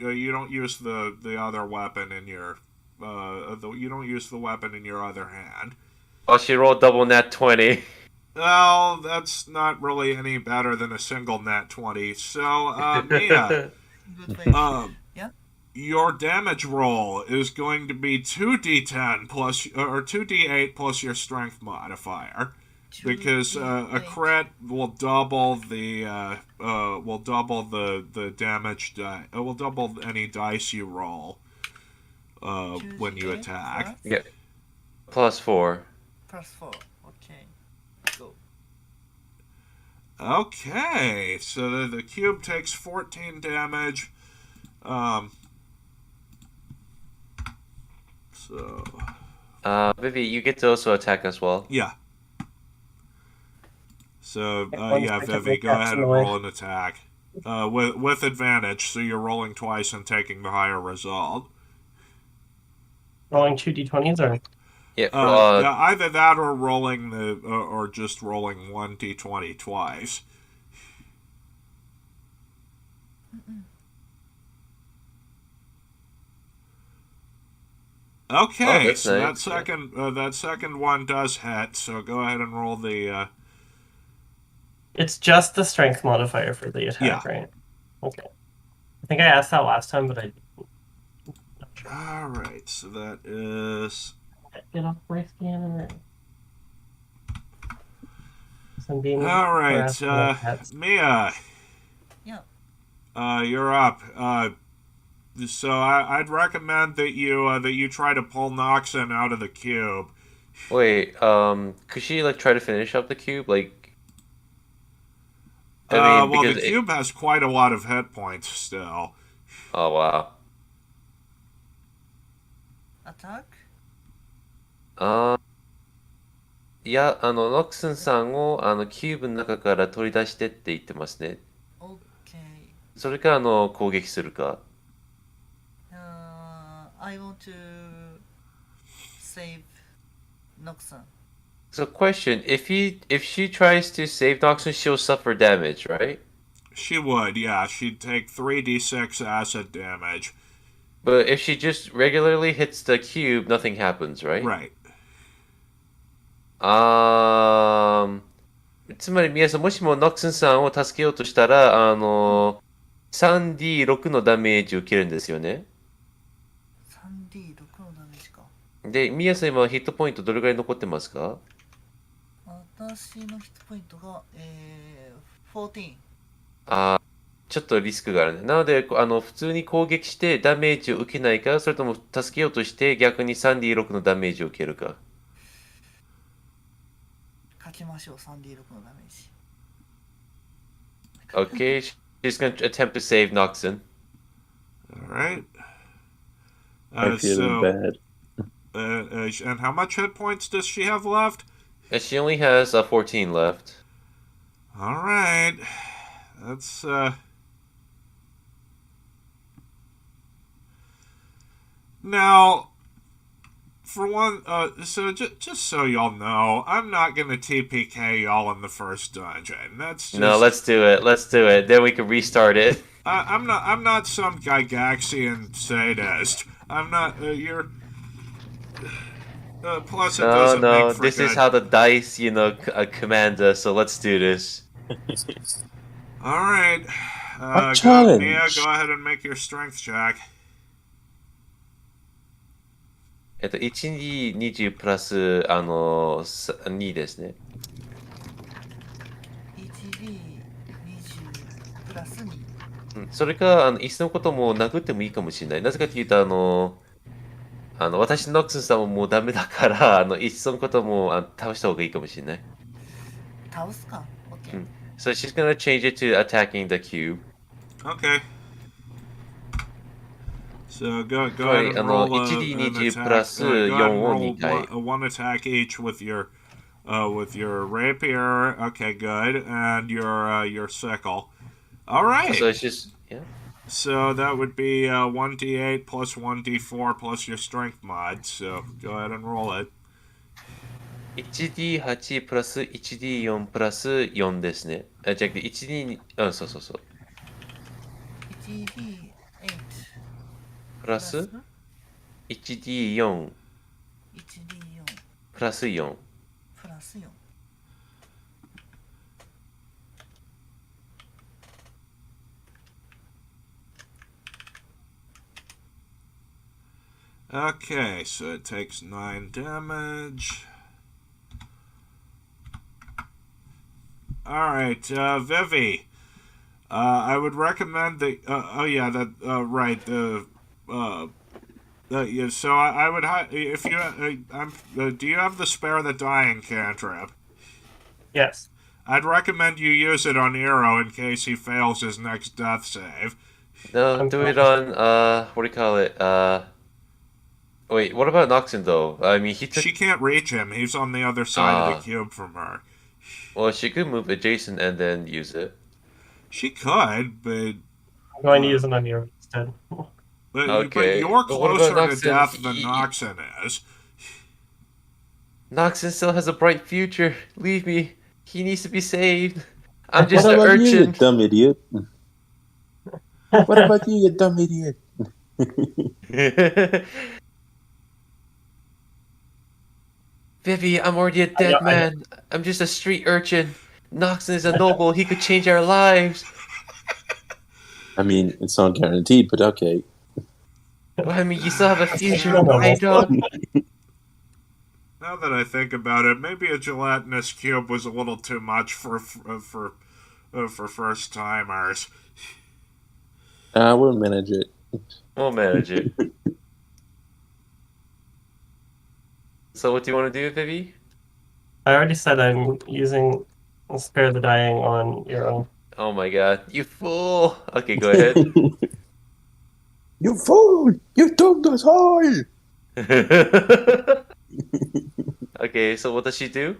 use the other weapon in your. You don't use the weapon in your other hand. Oh, she rolled double nat 20. Well, that's not really any better than a single nat 20. So, Mia, Good way. Yeah? your damage roll is going to be 2d10 plus or 2d8 plus your strength modifier, because a 2d8. crit will double the damage die. It will double any dice you roll when you 2d8 attack. Yeah. +4. Plus 4. Okay. Go. Okay, so the cube takes 14 damage. So Vivi, you get to also attack as well. yeah. So One yeah, second, Vivi, my go cat's ahead and annoyed. roll an attack. With advantage, so you're rolling twice and taking the higher result. Rolling 2d20s or Yeah. Yeah, either that or rolling or just rolling 1d20 twice. Okay, that's so nice, that second one does hit. So go ahead and roll the. it's just the strength modifier for the attack, Yeah. right? Okay. I think I asked that last time, but I All right, so that is. get off my scanner. So I'm being All right, harassed by cats. Mia. Yeah. You're up. So I'd recommend that you try to pull Noxon out of the cube. Wait, could she like try to finish up the cube? Like, I mean, Well, the because cube has quite a lot of hit points still. oh wow. Attack? いや、ノックスンさんをキューブの中から取り出してって言ってますね。 Okay. それか攻撃するか。I want to save Noxon. So question, if she tries to save Noxon, she'll suffer damage, right? She would, yeah. She'd take 3d6 acid damage. But if she just regularly hits the cube, nothing happens, right? Right. つまり皆さん、もしもノックスンさんを助けようとしたら、3D6 のダメージを受けるんですよね。3D6 のダメージか。で、ミヤさん今ヒットポイントどれぐらい残ってますか？私のヒットポイントが、14。ちょっとリスクがあるね。なので、普通に攻撃してダメージを受けないか、それとも助けようとして逆に 3D6 のダメージを受けるか。かけましょう、3D6 のダメージ。Okay, she's going to attempt to save Noxon. All right. I feel bad. And how much hit points does she have left? And she only has 14 left. All right. That's Now, for one, so just so y'all know, I'm not gonna TPK y'all in the first dungeon. That's just, No, let's do it. Let's do it. Then we can restart it. I'm not some Gygaxian sadist. I'm not. You're. Plus, it No, doesn't no, make for this good. is how the dice, command us, so let's do this. All right. A challenge. Mia, go ahead and make your strength check. 1D20 プラス、2ですね。 1D20 プラス2。それか、いっそのことも殴ってもいいかもしれない。なぜかというと、私のノックスさんももうダメだから、いっそのことも倒した方がいいかもしれない。倒すか ?OK。So she's gonna change it to attacking the cube. Okay. So go Sorry, ahead and roll an 1D20 attack. プラス Go ahead 4 and を roll 2回。 one attack each with your rapier. Okay, good, and your sickle. All right. So it's just, yeah. So that would be 1d8 plus 1d4 plus your strength mod. So go ahead and roll it. 1D8 プラス 1D4 プラス4ですね。じゃなくて 1D、そうそうそう。 1D8 プラス 1D4 1D4 プラス4。プラス4。Okay, so it takes 9 damage. Alright, Vivi. I would recommend the. Right. Yeah, so I would. If you. Do you have the Spare the Dying cantrip? Yes. I'd recommend you use it on Eero in case he fails his next death save. No, do it on what do you call it? Wait, what about Noxon though? I mean, he took. She can't reach him. He's on the other side of the Ah, cube from her. well, she could move adjacent and then use it. She could, but I'm going to use it on you instead. but Okay, you're but what about closer to Noxon? death than Noxon is. Noxon still has a bright future. Leave me. He needs to be saved. I'm just What an about you, you urchin. dumb idiot? What about you, you dumb idiot? Vivi, I'm already a dead man. I'm just a street urchin. Noxon is a noble. He could change our lives. I mean, it's not guaranteed, but okay. Well, I mean, you still have a future, No, no, my no. dog. Now that I think about it, maybe a gelatinous cube was a little too much for first timers. We'll manage it. We'll manage it. So, what do you want to do, Vivi? I already said I'm using Spare the Dying on your own. Oh my god, you fool! Okay, go ahead. You fool! You doomed us all! Okay, so what does she do?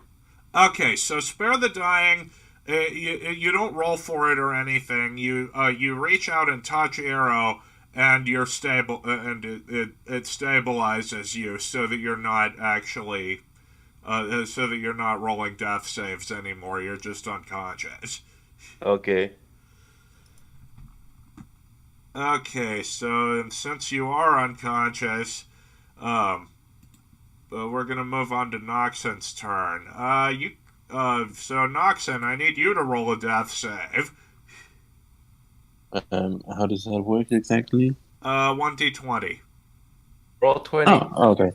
Okay, so Spare the Dying. You don't roll for it or anything. You reach out and touch Eero, and you're stable, and it stabilizes you so that you're not actually, so that you're not rolling death saves anymore. You're just unconscious. Okay. Okay, so and since you are unconscious, we're gonna move on to Noxon's turn. So Noxon, I need you to roll a death save. How does that work exactly? 1d20. Roll 20. Oh, okay.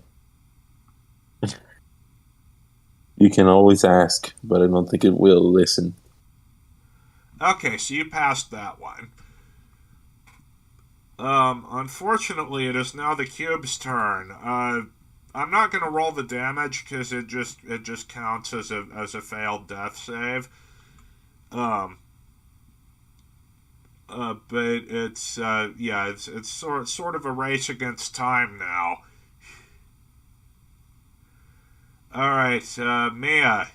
You can always ask, but I don't think it will listen. Okay, so you passed that one. Unfortunately, it is now the cube's turn. I'm not gonna roll the damage because it just counts as a failed death save. But it's it's sort of a race against time now. All right, Mia.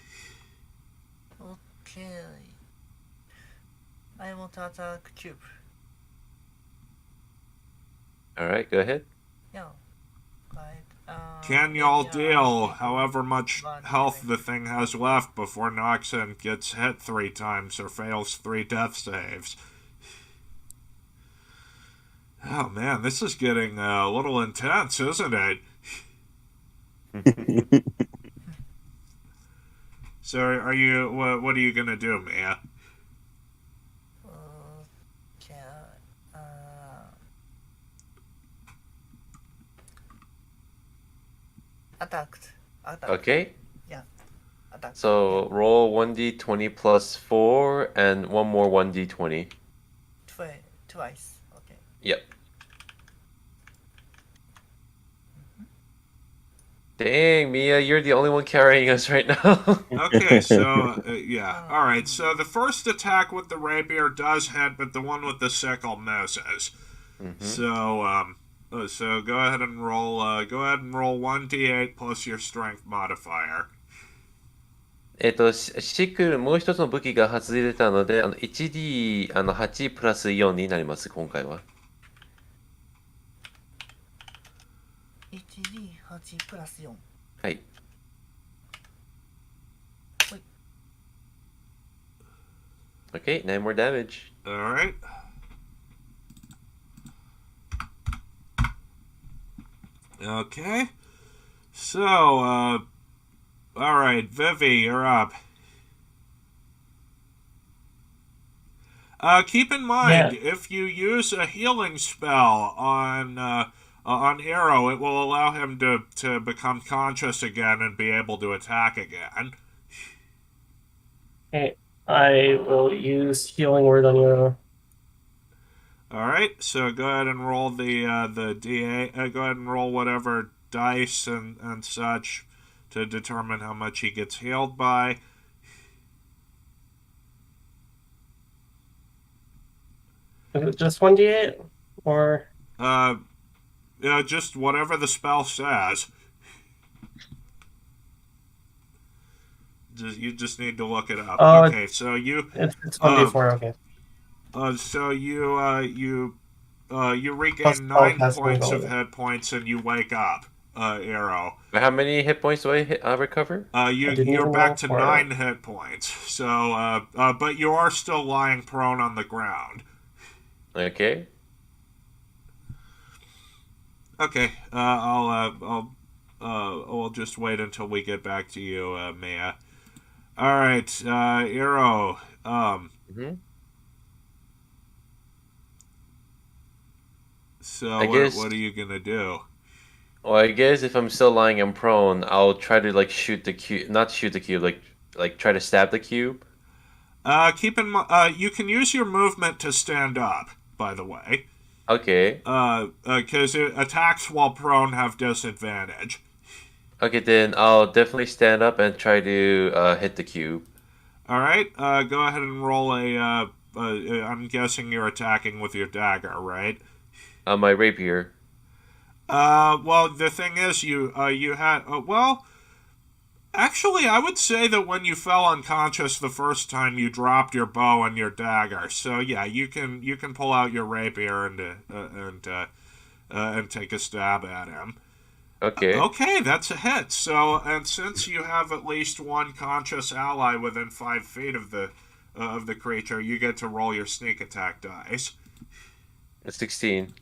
Okay. I want to attack cube. Alright, go ahead. Yeah. Like, Can y'all maybe, deal however much one health thing. the thing has left before Noxon gets hit 3 times or fails 3 death saves? Oh man, this is getting a little intense, isn't it? So, are you? What are you gonna do, Mia? Okay. Attacked. Attack. Okay. Attack. So roll 1d20 plus 4 and one more 1d20. Twice. Okay. Yep. Dang, Mia, you're the only one carrying us right now. Okay, so yeah, all right. So the first attack with the rapier does hit, but the one with the sickle misses. So so go ahead and roll. Go ahead and roll 1d8 plus your strength modifier. シクルもう一つの武器が外れたので、1D 8プラス4になります、今回は。 1D8 プラス4。はい。ほい。 Okay, 9 more damage. All right. Okay. So, all right, Vivi, you're up. Keep in mind, if you use a healing spell on Arrow, it will allow him to become conscious again and be able to attack again. Okay, I will use healing word on you. All right, so go ahead and roll the DA. Go ahead and roll whatever dice and such to determine how much he gets healed by. Is it just 1d8? Or Yeah, just whatever the spell says. You just need to look it up. Oh, Okay, so it's 1d4, okay. so you regain Plus 9 casting points of ability. hit points and you wake up, Arrow. How many hit points do I recover? You're even back roll to for it. 9 hit points. So, but you are still lying prone on the ground. Okay. Okay, we'll just wait until we get back to you, Mia. All right, Arrow. Mm-hmm. So I guess- what are you gonna do? Well, I guess if I'm still lying and prone, I'll try to like shoot the cube. Not shoot the cube, like try to stab the cube. Keep in mind, you can use your movement to stand up. By the way, Okay. because attacks while prone have disadvantage. Okay, then I'll definitely stand up and try to hit the cube. All right, go ahead and roll I'm guessing you're attacking with your dagger, right? My rapier. Well, the thing is, you had well. Actually, I would say that when you fell unconscious the first time, you dropped your bow and your dagger. So yeah, you can pull out your rapier and take a stab at him. Okay. Okay, that's a hit. So, and since you have at least one conscious ally within 5 feet of the creature, you get to roll your sneak attack dice. 16.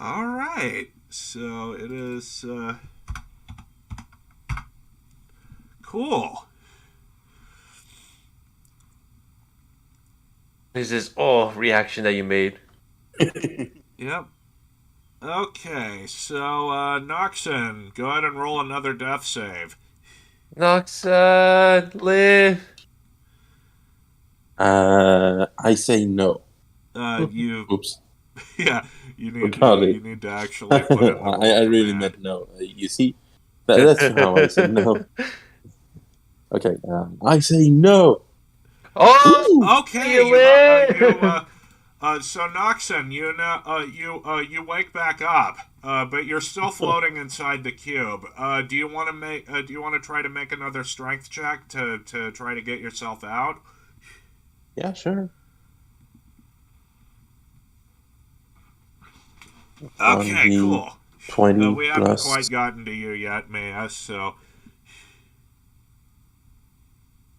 All right. So it is cool. This is reaction that you made. Yep. Okay, so Noxon, go ahead and roll another death save. Noxon, live. I say no. You Oops. yeah, you Forgot it. need to actually put in the roll I really command. meant no. You see, that's how I said no. Okay, I say no. Oh, Okay, you win. so Noxon, you wake back up, but you're still floating inside the cube. Do you want to try to make another strength check to try to get yourself out? Yeah, sure. Okay, 20, cool. 20 We haven't plus quite gotten to you yet, Maya. So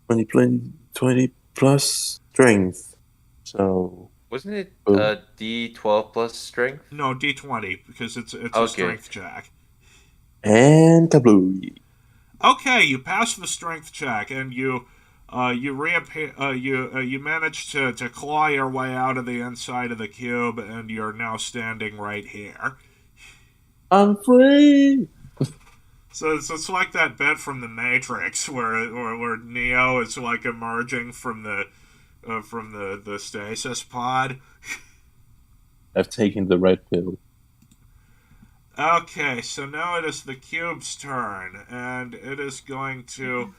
20 plus strength. So Wasn't it Oh. D12 plus strength? no, D20 because it's a Okay. strength check. and kablooey. Okay, you pass the strength check and you reappear. You manage to claw your way out of the inside of the cube, and you're now standing right here. I'm free. So it's like that bit from the Matrix where Neo is like emerging from the stasis pod. I've taken the red pill. Okay, so now it is the cube's turn, and it is going to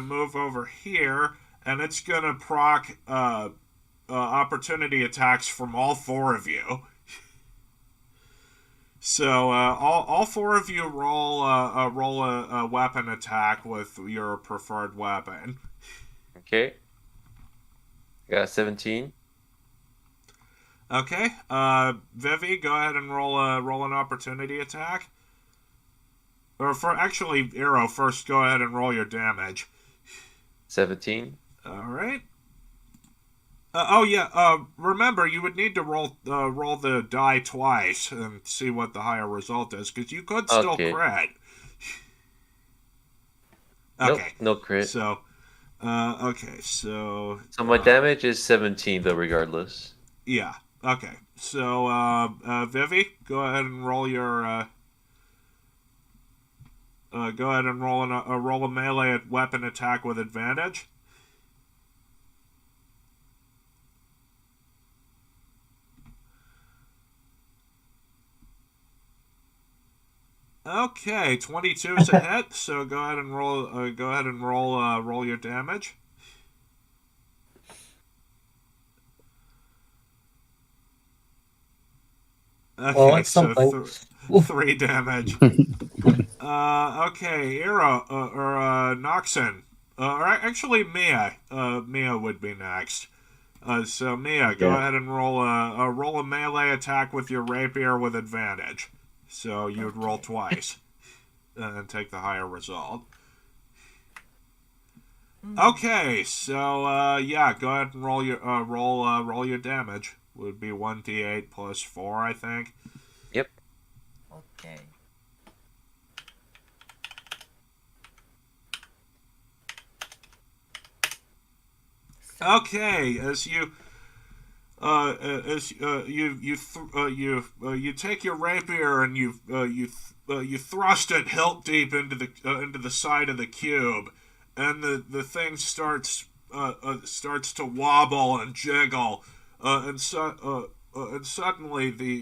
move over here, and it's going to proc opportunity attacks from all 4 of you. So all 4 of you roll a weapon attack with your preferred weapon. Okay. Got 17. Okay, Vivi, go ahead and roll an opportunity attack. Or actually, Arrow, first go ahead and roll your damage. 17. All right. Remember, you would need to roll the die twice and see what the higher result is, because you could still Okay. crit. Nope, Okay. no crit. So, okay, so So my damage is 17 though, regardless. yeah. Okay, so Vivi, go ahead and roll your. Go ahead and roll a melee weapon attack with advantage. Okay, 22 is a hit. So go ahead and roll. Roll your damage. Okay, Well, it's so something. 3 damage. Okay, Ira or Noxon, or actually Mia. Mia would be next. So Mia, go Yeah. ahead and roll a melee attack with your rapier with advantage. So you'd roll twice, and take the higher result. Okay, so yeah, go ahead and roll your roll your damage. Would be 1d8 plus 4, I think. Yep. Okay. Okay, you take your rapier and you thrust it hilt deep into the side of the cube, and the thing starts to wobble and jiggle, and suddenly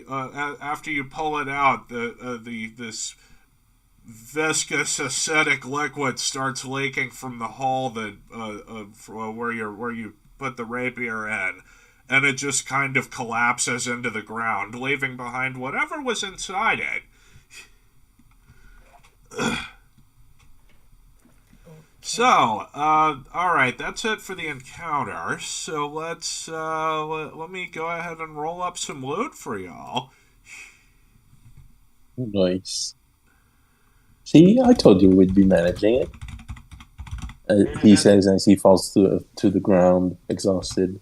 after you pull it out, this viscous acidic liquid starts leaking from the hole that where you put the rapier in, and it just kind of collapses into the ground, leaving behind whatever was inside it. So, all right, that's it for the encounter. So let me go ahead and roll up some loot for y'all. Nice. See, I told you we'd be managing it. He says as he falls to the ground, exhausted.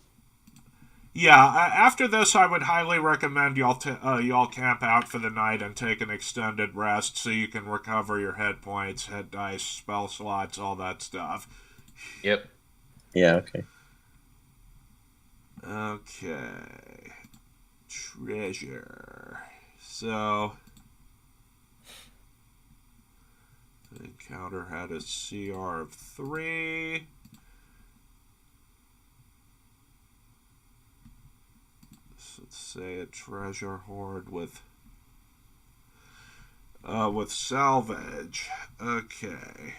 Yeah, after this, I would highly recommend y'all camp out for the night and take an extended rest so you can recover your hit points, hit dice, spell slots, all that stuff. Yep. Yeah, okay. Okay. Treasure. So, the encounter had a CR of 3. Let's say a treasure hoard with salvage. Okay.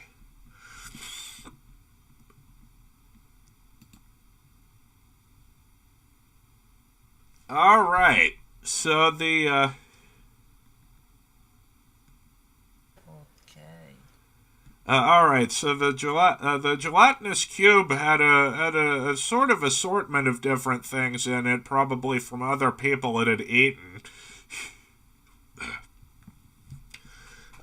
All right. So the Okay. all right. So the gelatinous cube had a sort of assortment of different things in it, probably from other people it had eaten.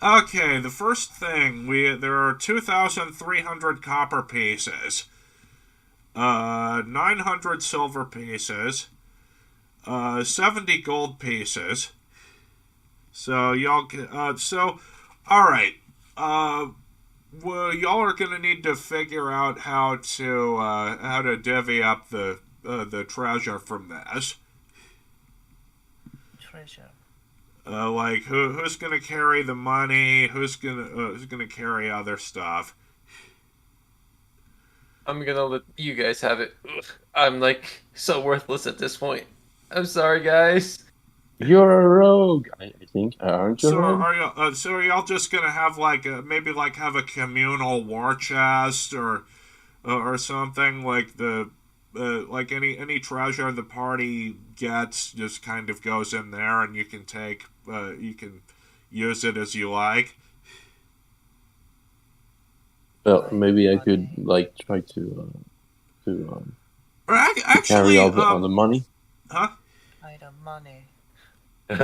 Okay, the first thing there are 2,300 copper pieces, 900 silver pieces, 70 gold pieces. So y'all all right. Well, y'all are gonna need to figure out how to divvy up the treasure from this. Treasure. Like who's gonna carry the money? Who's gonna carry other stuff? I'm gonna let you guys have it. Ugh, I'm like so worthless at this point. I'm sorry, guys. You're a rogue, I think. Aren't you a So rogue? are y'all just gonna have like maybe like have a communal war chest or something like like any treasure the party gets just kind of goes in there and you can use it as you like. Well, maybe I could like try to Or carry actually, all the money. huh? Item money. All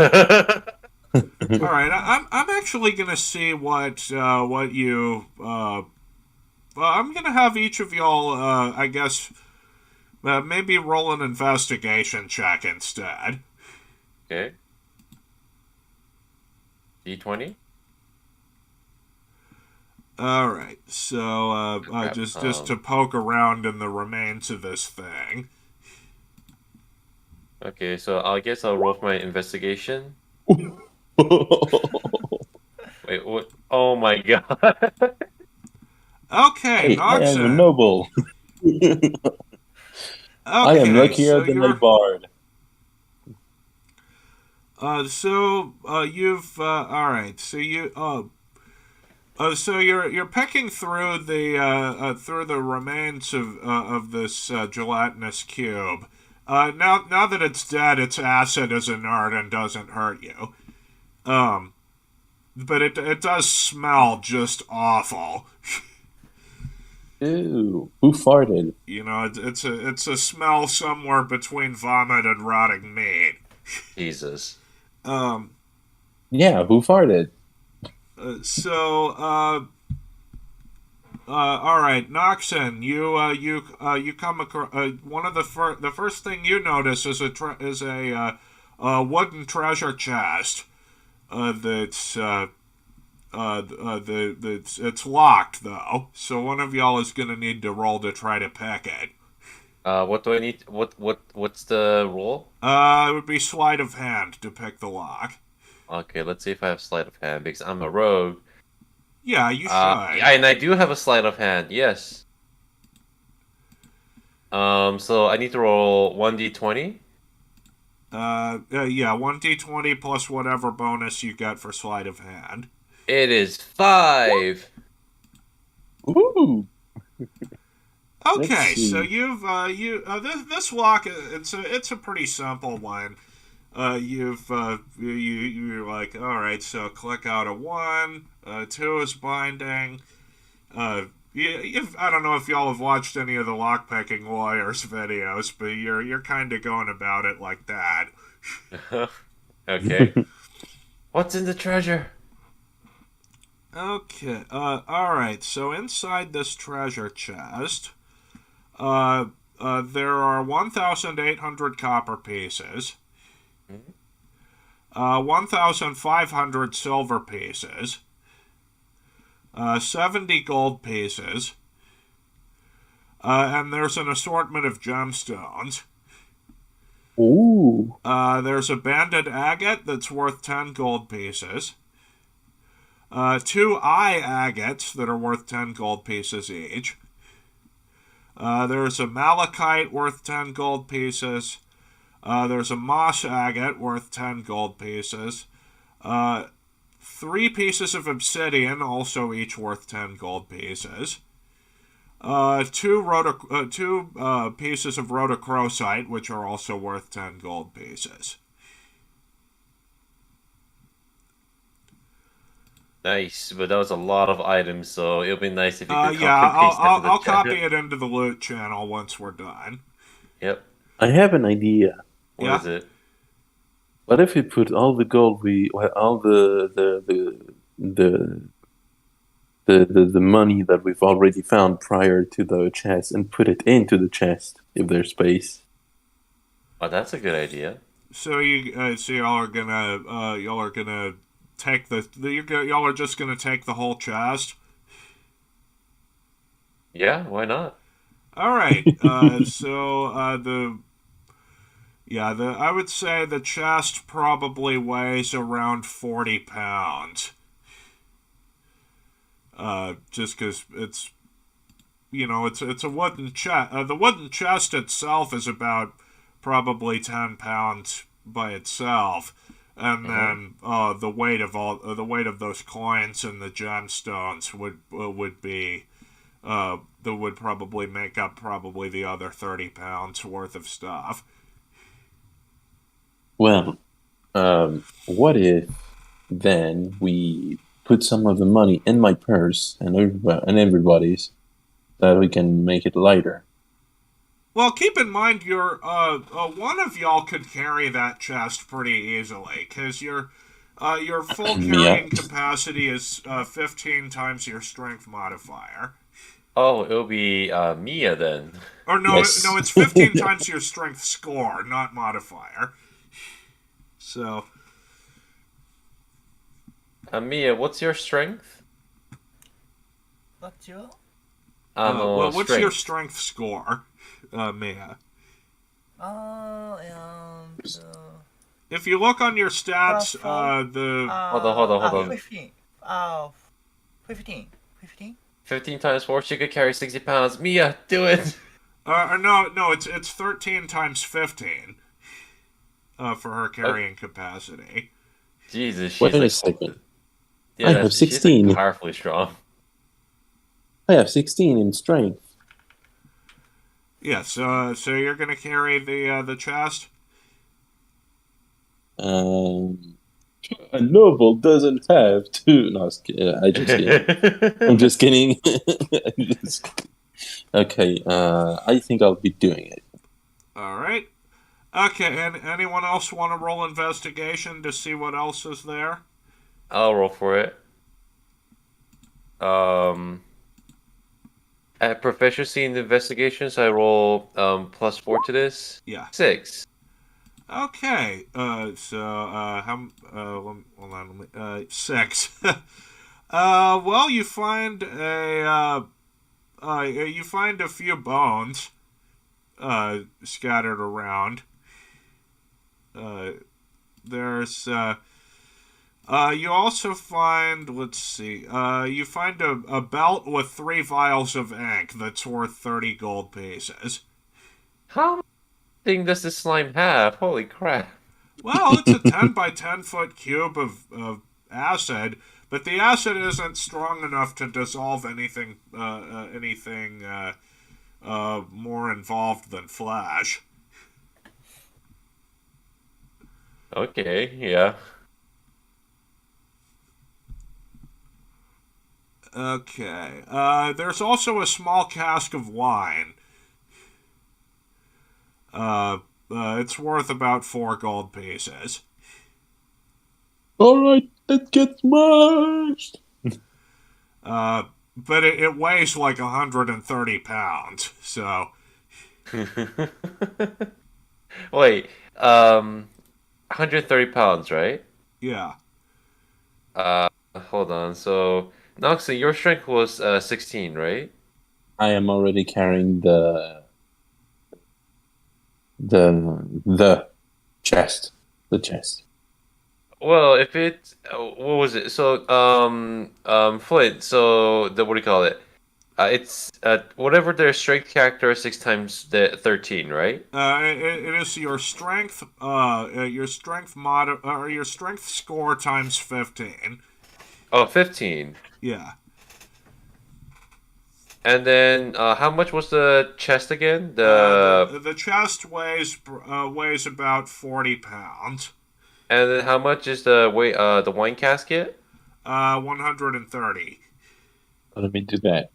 right, I'm actually gonna see what you I'm gonna have each of y'all I guess maybe roll an investigation check instead. Okay. D20. All right, so Crap, just to poke around in the remains of this thing. Okay, so I guess I'll roll for my investigation. Wait, what? Oh my god. Okay, Hey, I am a Noxon. noble. I am Okay, luckier so than a you're bard. you've all right. So you're pecking through the remains of this gelatinous cube. Now that it's dead, its acid is inert and doesn't hurt you. But it does smell just awful. Ew, who farted? You know, it's a smell somewhere between vomit and rotting meat. Jesus. Um, Yeah, who farted? so all right, Noxon, you come across one of the first thing you notice is a wooden treasure chest. It's locked though, so one of y'all is gonna need to roll to try to pick it. What do I need? What's the roll? It would be sleight of hand to pick the lock. Okay, let's see if I have sleight of hand because I'm a rogue. Yeah, you should. And I do have a sleight of hand. Yes. So I need to roll 1d20. Yeah, 1d20 plus whatever bonus you get for sleight of hand. It is 5. Ooh. Okay, see. so this lock it's a pretty simple one. You're like, all right, so click out a 1, 2 is binding. I don't know if y'all have watched any of the lockpicking lawyers videos, but you're kind of going about it like that. Okay. What's in the treasure? Okay. All right. So inside this treasure chest, there are 1,800 copper pieces, 1,500 silver pieces, 70 gold pieces, and there's an assortment of gemstones. Ooh. There's a banded agate that's worth 10 gold pieces. 2 eye agates that are worth 10 gold pieces each. There's a malachite worth 10 gold pieces. There's a moss agate worth 10 gold pieces. 3 pieces of obsidian, also each worth 10 gold pieces. 2 pieces of rhodochrosite, which are also worth 10 gold pieces. Nice, but that was a lot of items, so it'll be nice if you could Yeah, copy and paste that to the I'll chat. copy it into the loot channel once we're done. Yep. I have an idea. What Yeah. is it? What if we put all the gold all the money that we've already found prior to the chest and put it into the chest if there's space? Oh, that's a good idea. So y'all are gonna take y'all are just gonna take the whole chest. Yeah, why not? All right. I would say the chest probably weighs around 40 pounds. Just because it's a wooden chest. The wooden chest itself is about probably 10 pounds by itself, and then the weight of those coins and the gemstones would be that would probably make up the other 30 pounds worth of stuff. Well, what if then we put some of the money in my purse and everybody's, so that we can make it lighter? Well, keep in mind one of y'all could carry that chest pretty easily, because your full carrying capacity is 15 times your strength modifier. Oh, it'll be Mia then. Or no, Yes. no, it's 15 times your strength score, not modifier. So, Mia, what's your strength? What's your? what's strength. your strength score, Mia? use. If you look on your stats, Hold on. 15. 15. 15? 15 times 4, she could carry 60 pounds. Mia, do it! no, it's 13 times 15 for her carrying capacity. Jesus, she's Wait a like, second. yeah, I have she's 16. like powerfully strong. I have 16 in strength. Yes, so you're gonna carry the chest? A noble doesn't have to. No, I just kidding. I'm just kidding. Okay, I think I'll be doing it. All right. Okay, and anyone else want to roll investigation to see what else is there? I'll roll for it. At proficiency in investigations, I roll +4 to this. Yeah. 6. Okay. How? Hold on. 6. Well, you find a few bones, scattered around. There's you also find, let's see, you find a belt with 3 vials of ink that's worth 30 gold pieces. How much thing does this slime have? Holy crap. Well, it's a 10 by 10 foot cube of acid, but the acid isn't strong enough to dissolve anything more involved than flesh. Okay, yeah. Okay. There's also a small cask of wine. It's worth about 4 gold pieces. Alright, let's get smashed! But it weighs like 130 pounds, so... Wait, 130 pounds, right? Yeah. Hold on. So, Noxie, your strength was 16, right? I am already carrying the chest. The chest. Well, if it, what was it? So, Flint. So what do you call it? It's whatever their strength characteristics times the 13, right? It is your strength, your strength score times 15. Oh, 15. Yeah. And then, how much was the chest again? The chest weighs about 40 pounds. And then how much is the wine casket? 130. Let me do that.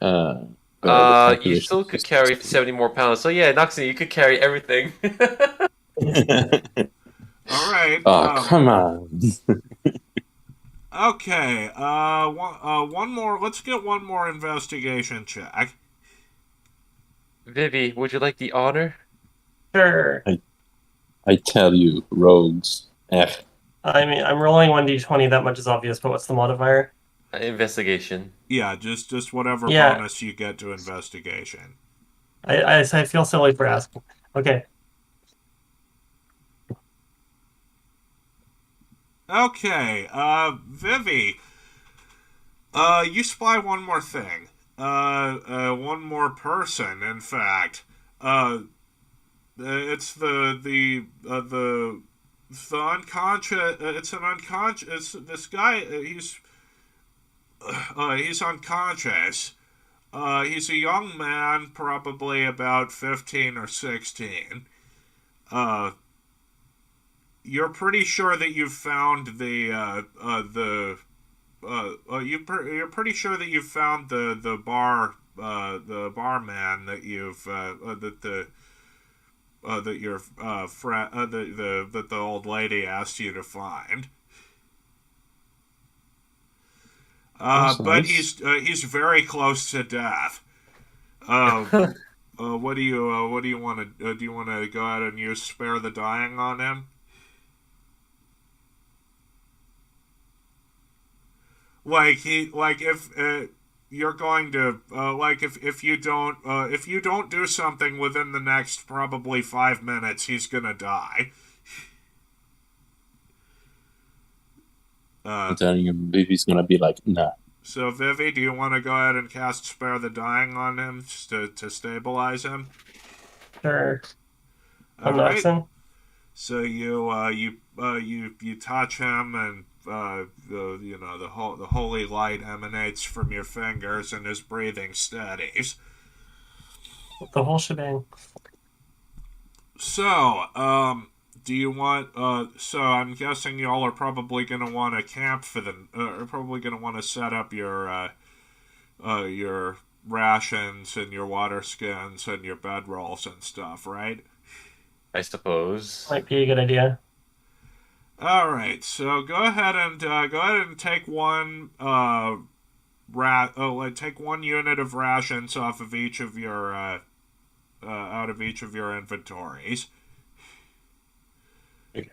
You still could carry 70 more pounds. So yeah, Noxie, you could carry everything. All right. Oh, come on. Okay. One more. Let's get one more investigation check. Vivi, would you like the honor? Sure. I tell you, rogues. I mean, I'm rolling 1d20, that much is obvious, but what's the modifier? Investigation. Yeah, just whatever Yeah. bonus you get to investigation. I feel silly for asking. Okay. Okay. Vivi. You spy one more thing. One more person. In fact, it's the unconscious. It's an unconscious. It's this guy. He's unconscious. He's a young man, probably about 15 or 16. You're pretty sure that you've found you're pretty sure that you've found the barman that you've that your friend that the old lady asked you to find. But nice. he's very close to death. What do you want to do? You want to go out and use spare the dying on him? If you're going to if you don't do something within the next probably 5 minutes, he's gonna die. I'm telling you, Vivi's gonna be like, nah. So, Vivi, do you want to go ahead and cast Spare the Dying on him just to stabilize him? Sure. All On right. Noxon? So you touch him, and the holy light emanates from your fingers, and his breathing steadies. The whole shebang. So, do you want? So I'm guessing y'all are probably gonna want to camp for the. Are probably gonna want to set up your rations and your water skins and your bedrolls and stuff, right? I suppose. Might be a good idea. All right. So go ahead and take one take one unit of rations off of each of your out of each of your inventories. Okay.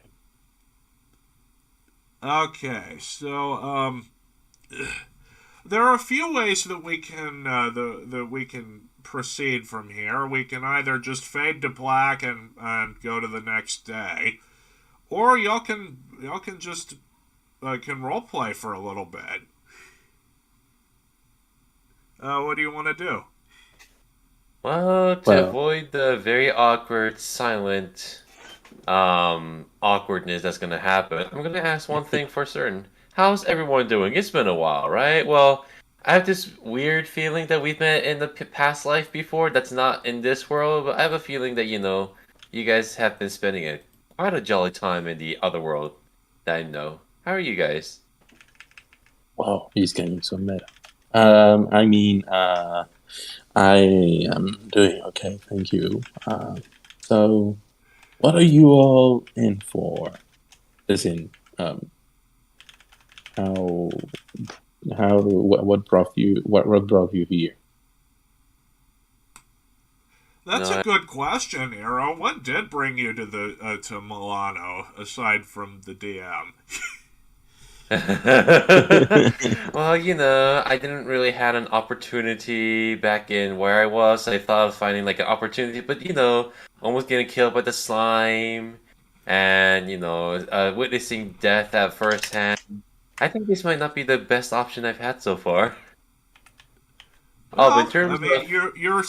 Okay, so there are a few ways that we can that we can proceed from here. We can either just fade to black and go to the next day, or y'all can just can roleplay for a little bit. What do you want to do? Well, to Well- avoid the very awkward, silent, awkwardness that's gonna happen, I'm gonna ask one thing for certain. How's everyone doing? It's been a while, right? Well, I have this weird feeling that we've met in the past life before that's not in this world, but I have a feeling that, you guys have been spending quite a jolly time in the other world that I know. How are you guys? Wow, he's getting so meta. I mean, I am doing okay, thank you. So, what are you all in for? As in, how, what brought you here? That's No, a good question, Arrow. What did bring you to the to Milano aside from the DM? Well, I didn't really had an opportunity back in where I was. I thought of finding like an opportunity, but almost getting killed by the slime and witnessing death at first hand. I think this might not be the best option I've had so far. Oh, but in Well, I terms mean, of you're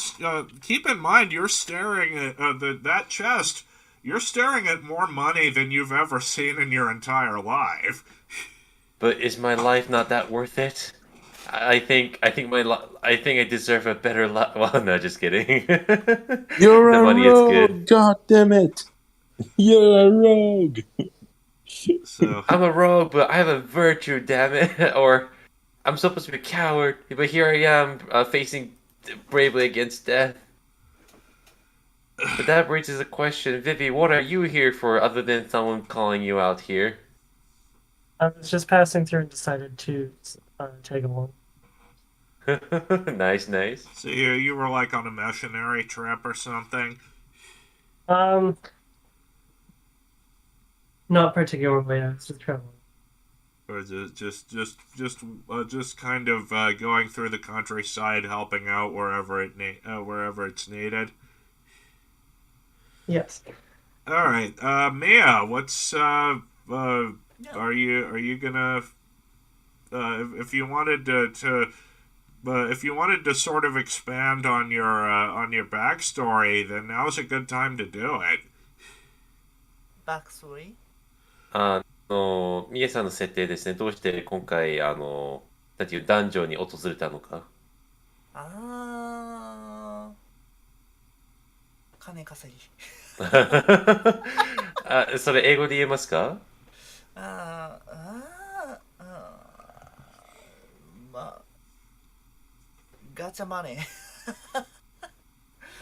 keep in mind you're staring at that chest. You're staring at more money than you've ever seen in your entire life. but is my life not that worth it? I think I deserve a better life. Well, no, just kidding. You're The a money is good. rogue! God damn it! You're a rogue! So I'm a rogue, but I have a virtue, damn it. Or I'm supposed to be a coward, but here I am facing bravely against death. But that raises a question, Vivi. What are you here for, other than someone calling you out here? I was just passing through and decided to take along. Nice, nice. so you were like on a missionary trip or something. Not particularly. I was just traveling. Or is it just kind of going through the countryside, helping out wherever wherever it's needed. Yes. All right, Mia, what's Yeah. are you gonna if you wanted to if you wanted to sort of expand on your backstory, then now's a good time to do it. Backstory? ミエさんの設定ですね。どうして今回、なんていう、ダンジョンに訪れたのか。金稼ぎ。それ英語で言えますか？あーあーあーまあ、ガチャマネ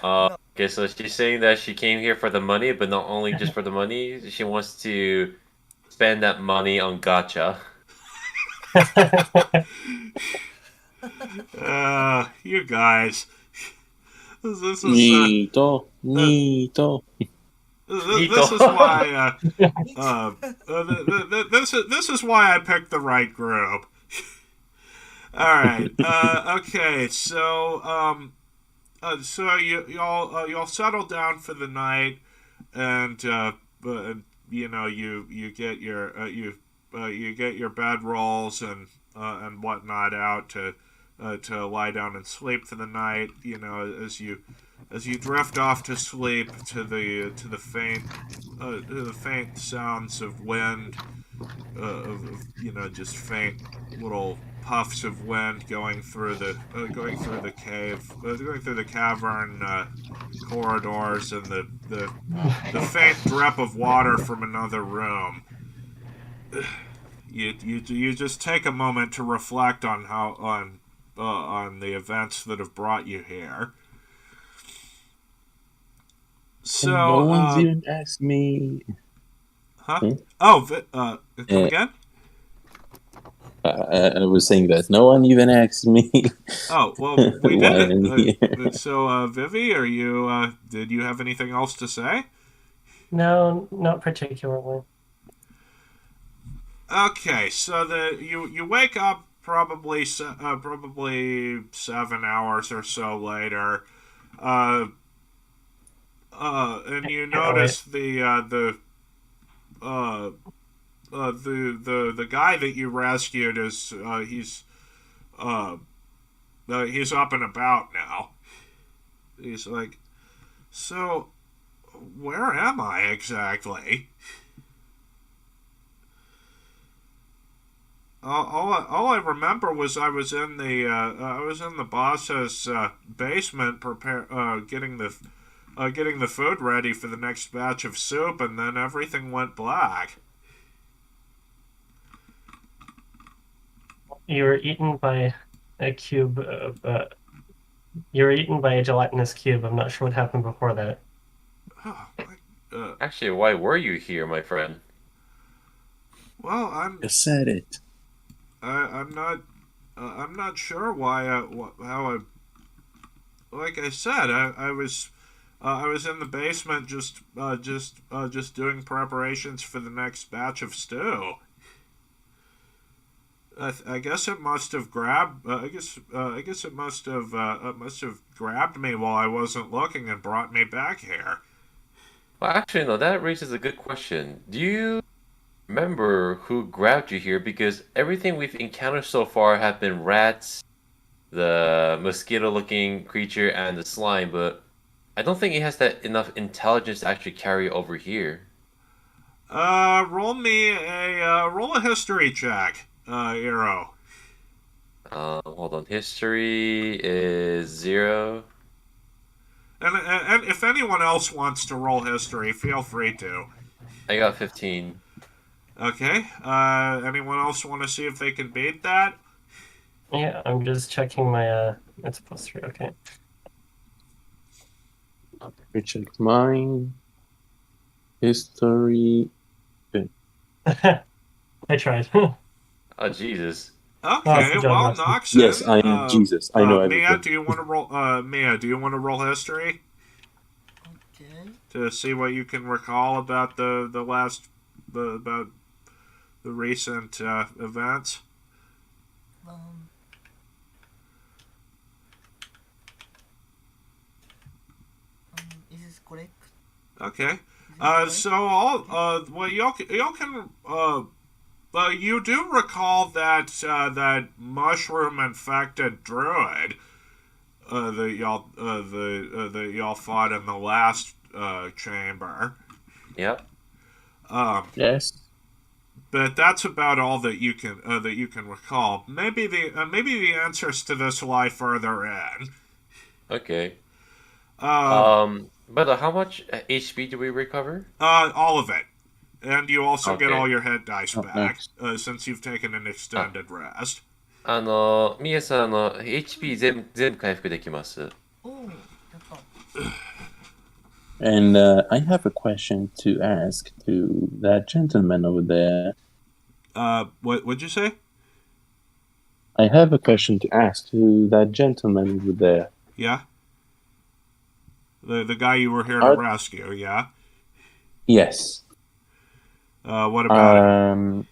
ー。Okay, so she's saying that she came here for the money, but not only just for the money, she wants to spend that money on gacha. You guys, this is Neato, neato. this is why this is why I picked the right group. All right. Okay. So y'all settle down for the night, and you get your you get your bedrolls and whatnot out to lie down and sleep for the night. You know, as you drift off to sleep to the faint sounds of wind, just faint little puffs of wind going through the cave, going through the cavern corridors, and the faint drip of water from another room. You just take a moment to reflect on on the events that have brought you here. So no one's even asked me. huh? Hmm? Oh, come Yeah. again? I was saying that no one even asked me. Oh, well, we Why did I'm it. here. So, Vivi, are you? Did you have anything else to say? No, not particularly. Okay, so you wake up probably 7 hours or so later, and you Can't notice the guy that you rescued is he's up and about now. He's like, so where am I exactly? All I remember was I was in the boss's basement, getting the food ready for the next batch of soup, and then everything went black. You were eaten by a cube of. You were eaten by a gelatinous cube. I'm not sure what happened before that. Oh, Actually, why were you here, my friend? well, I said it. I'm not sure why how I like I said I was in the basement just doing preparations for the next batch of stew. I guess it must have grabbed. I guess it must have grabbed me while I wasn't looking and brought me back here. Well, actually, no, that raises a good question. Do you remember who grabbed you here? Because everything we've encountered so far have been rats, the mosquito-looking creature, and the slime, but I don't think it has that enough intelligence to actually carry over here. Roll a history check, Hero. Hold on. History is 0. And if anyone else wants to roll history, feel free to. I got 15. Okay. Anyone else want to see if they can beat that? Yeah, I'm just checking my. It's +3. Okay. I checked mine. History. I tried. Oh, Jesus. Okay. good job, Well, Rusty. Noxon. Yes, I am Jesus. I know Mia, everything. do you want to roll? Mia, do you want to roll history Okay. to see what you can recall about about the recent events? Um, is this correct? Okay. Is it correct? So well, y'all can you do recall that that mushroom infected druid that y'all fought in the last chamber. Yep. Yes. But that's about all that you can recall. Maybe the answers to this lie further in. Okay. Uh, But how much HP do we recover? all of it, and you also get Okay. all your hit dice Oh, back nice. since you've taken an extended rest. ミヤさん、HP 全部回復できます。おお、やった。 And I have a question to ask to that gentleman over there. What'd you say? I have a question to ask to that gentleman over there. Yeah. The guy you were here to Are- rescue. Yeah. Yes. What about it?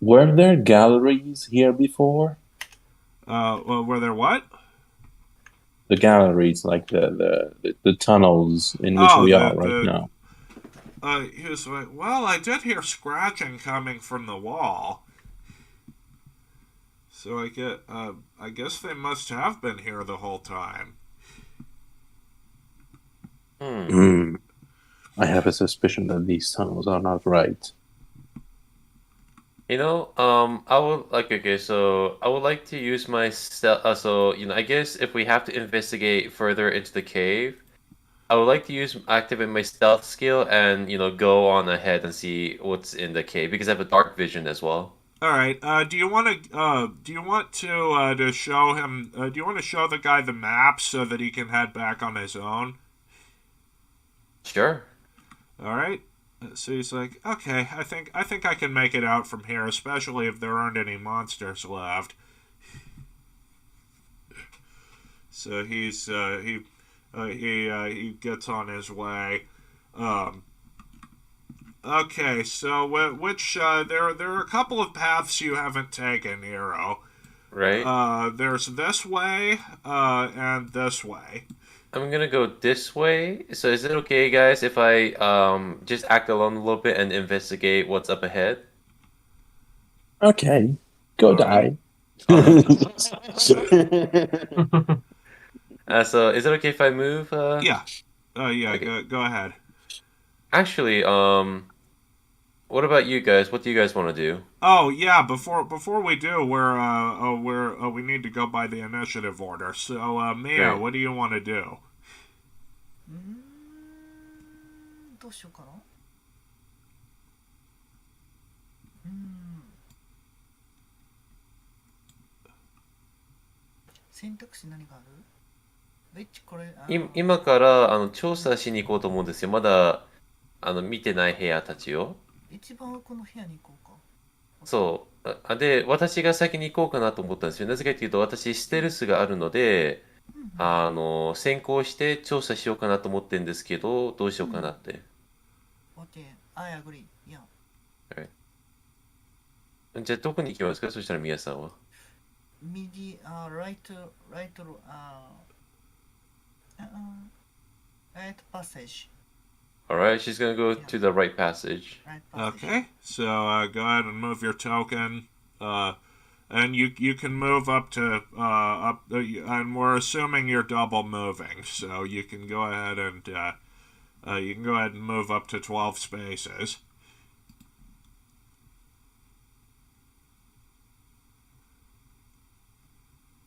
Were there galleries here before? Well, were there what? The galleries, like the tunnels in which Oh, we the- are right the- now. he was like, well, I did hear scratching coming from the wall. So I guess they must have been here the whole time. Hmm. I have a suspicion that these tunnels are not right. I would like okay, so I would like to use my I guess if we have to investigate further into the cave, I would like to activate my stealth skill and go on ahead and see what's in the cave because I have a dark vision as well. All right. Do you want to show him? Do you want to show the guy the map so that he can head back on his own? Sure. All right. So he's like, okay, I think I can make it out from here, especially if there aren't any monsters left. So he gets on his way. Okay, so there are a couple of paths you haven't taken, Hero. Right. There's this way, and this way. I'm gonna go this way. So is it okay, guys, if I just act alone a little bit and investigate what's up ahead? Okay, go die. So is it okay if I move? Yeah. Yeah. Okay. Go ahead. Actually, what about you guys? What do you guys want to do? Oh yeah. Before we do, we need to go by the initiative order. So Mia, Right. what do you want to do? どうしようかな。選択肢何がある？これ今から調査しに行こうと思うんですよ。まだ見てない部屋たちを。一番奥の部屋に行こうか。そう。で、私が先に行こうかなと思ったんですよ。なぜかというと、私、ステルスがあるので、先行して調査しようかなと思ってるんですけど、どうしようかなって。OK, I agree. Yeah. じゃあ、どこに行きますかそしたら、宮さんは。右、right passage. Alright, she's gonna go to the right passage. Right passage. Okay. So go ahead and move your token. And you can move up to and we're assuming you're double moving, so you can go ahead and move up to 12 spaces.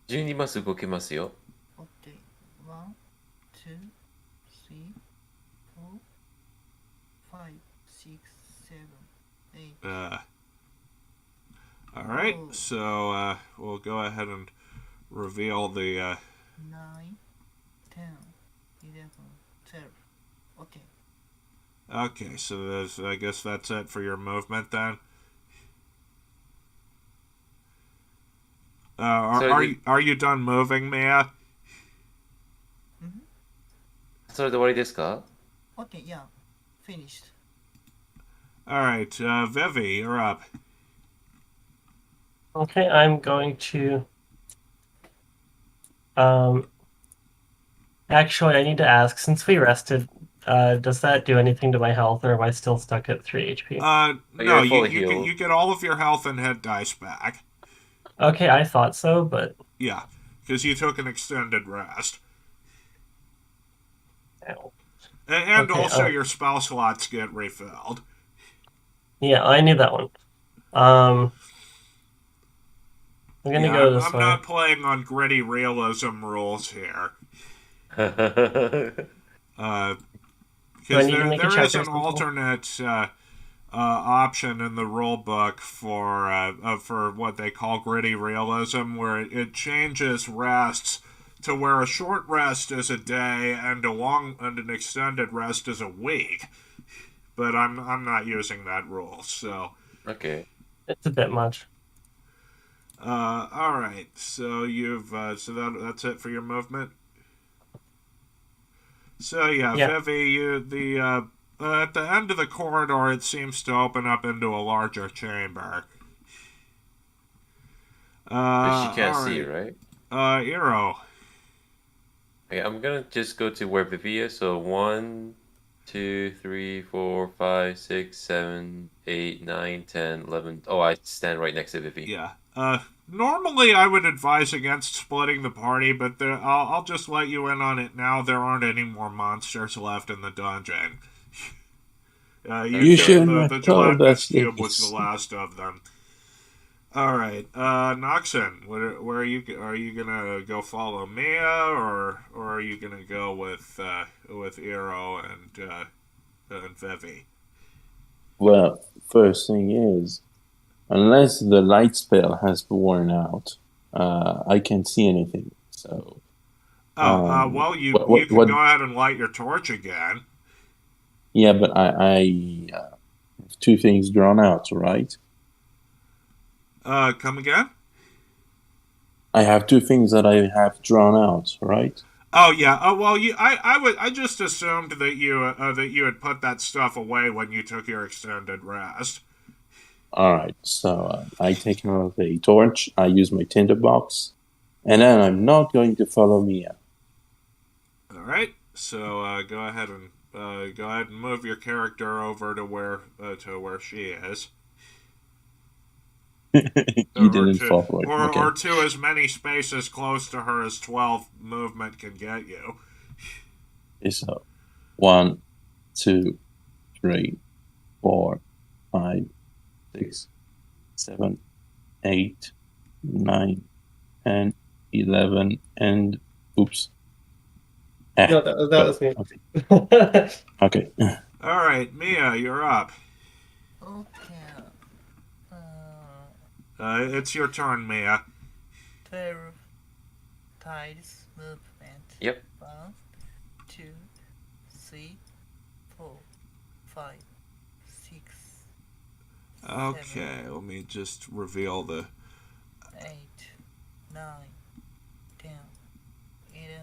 $12 マス動けますよ。OK. 1, 2, 3, 4, 5, 6, 7, 8. All right. Oh. So we'll go ahead and reveal the. 9, 10, 11, 12. Okay. Okay, so I guess that's it for your movement then. Are you done moving, Mia? それで終わりですか Okay, yeah. Finished. All right, Vivi, you're up. Okay, I'm going to. Actually, I need to ask, since we rested, does that do anything to my health, or am I still stuck at 3 HP? No, You're you fully you healed. you get all of your health and hit dice back. Okay, I thought so, but Yeah, because you took an extended rest, ow. and Okay, also your spell slots get refilled. Yeah, I knew that one. I'm gonna Yeah, go this I'm way. not playing on gritty realism rules here. Do I Because need to make a there check is or an something? alternate option in the rule book for what they call gritty realism, where it changes rests to where a short rest is a day and an extended rest is a week. But I'm not using that rule, so. Okay. It's a bit much. All right. So that's it for your movement. So yeah. Vivi, at the end of the corridor, it seems to open up into a larger chamber. But she can't all see, right. right? Eero. Okay, I'm gonna just go to where Vivi is. So 1, 2, 3, 4, 5, 6, 7, 8, 9, 10, 11. Oh, I stand right next to Vivi. Yeah. Normally I would advise against splitting the party, but I'll just let you in on it now. There aren't any more monsters left in the dungeon. You shouldn't the have told gelatinous us cube was this. the last of them. All right, Noxon, where are you? Are you gonna go follow Mia, or are you gonna go with Eero and Vivi? Well, first thing is, unless the light spell has worn out, I can't see anything. So, Well, you can what? go ahead and light your torch again. Yeah, but I have two things drawn out, right? Come again? I have two things that I have drawn out, right? Oh yeah. Oh well, I just assumed that you had put that stuff away when you took your extended rest. All right. So I take out a torch. I use my tinderbox, and then I'm not going to follow Mia. All right. So go ahead and move your character over to where she is. You didn't follow it. Okay. Or to as many spaces close to her as 12 movement can get you. So 1, 2, 3, 4, 5, 6, 7, 8, 9, 10, 11, and oops. No, that was me. Okay. Okay. All right, Mia, you're up. Okay. It's your turn, Mia. 12 tiles movement. Yep. 1, 2, 3, 4, 5, 6, Okay, let me just reveal the. 8, 9, 10, 11.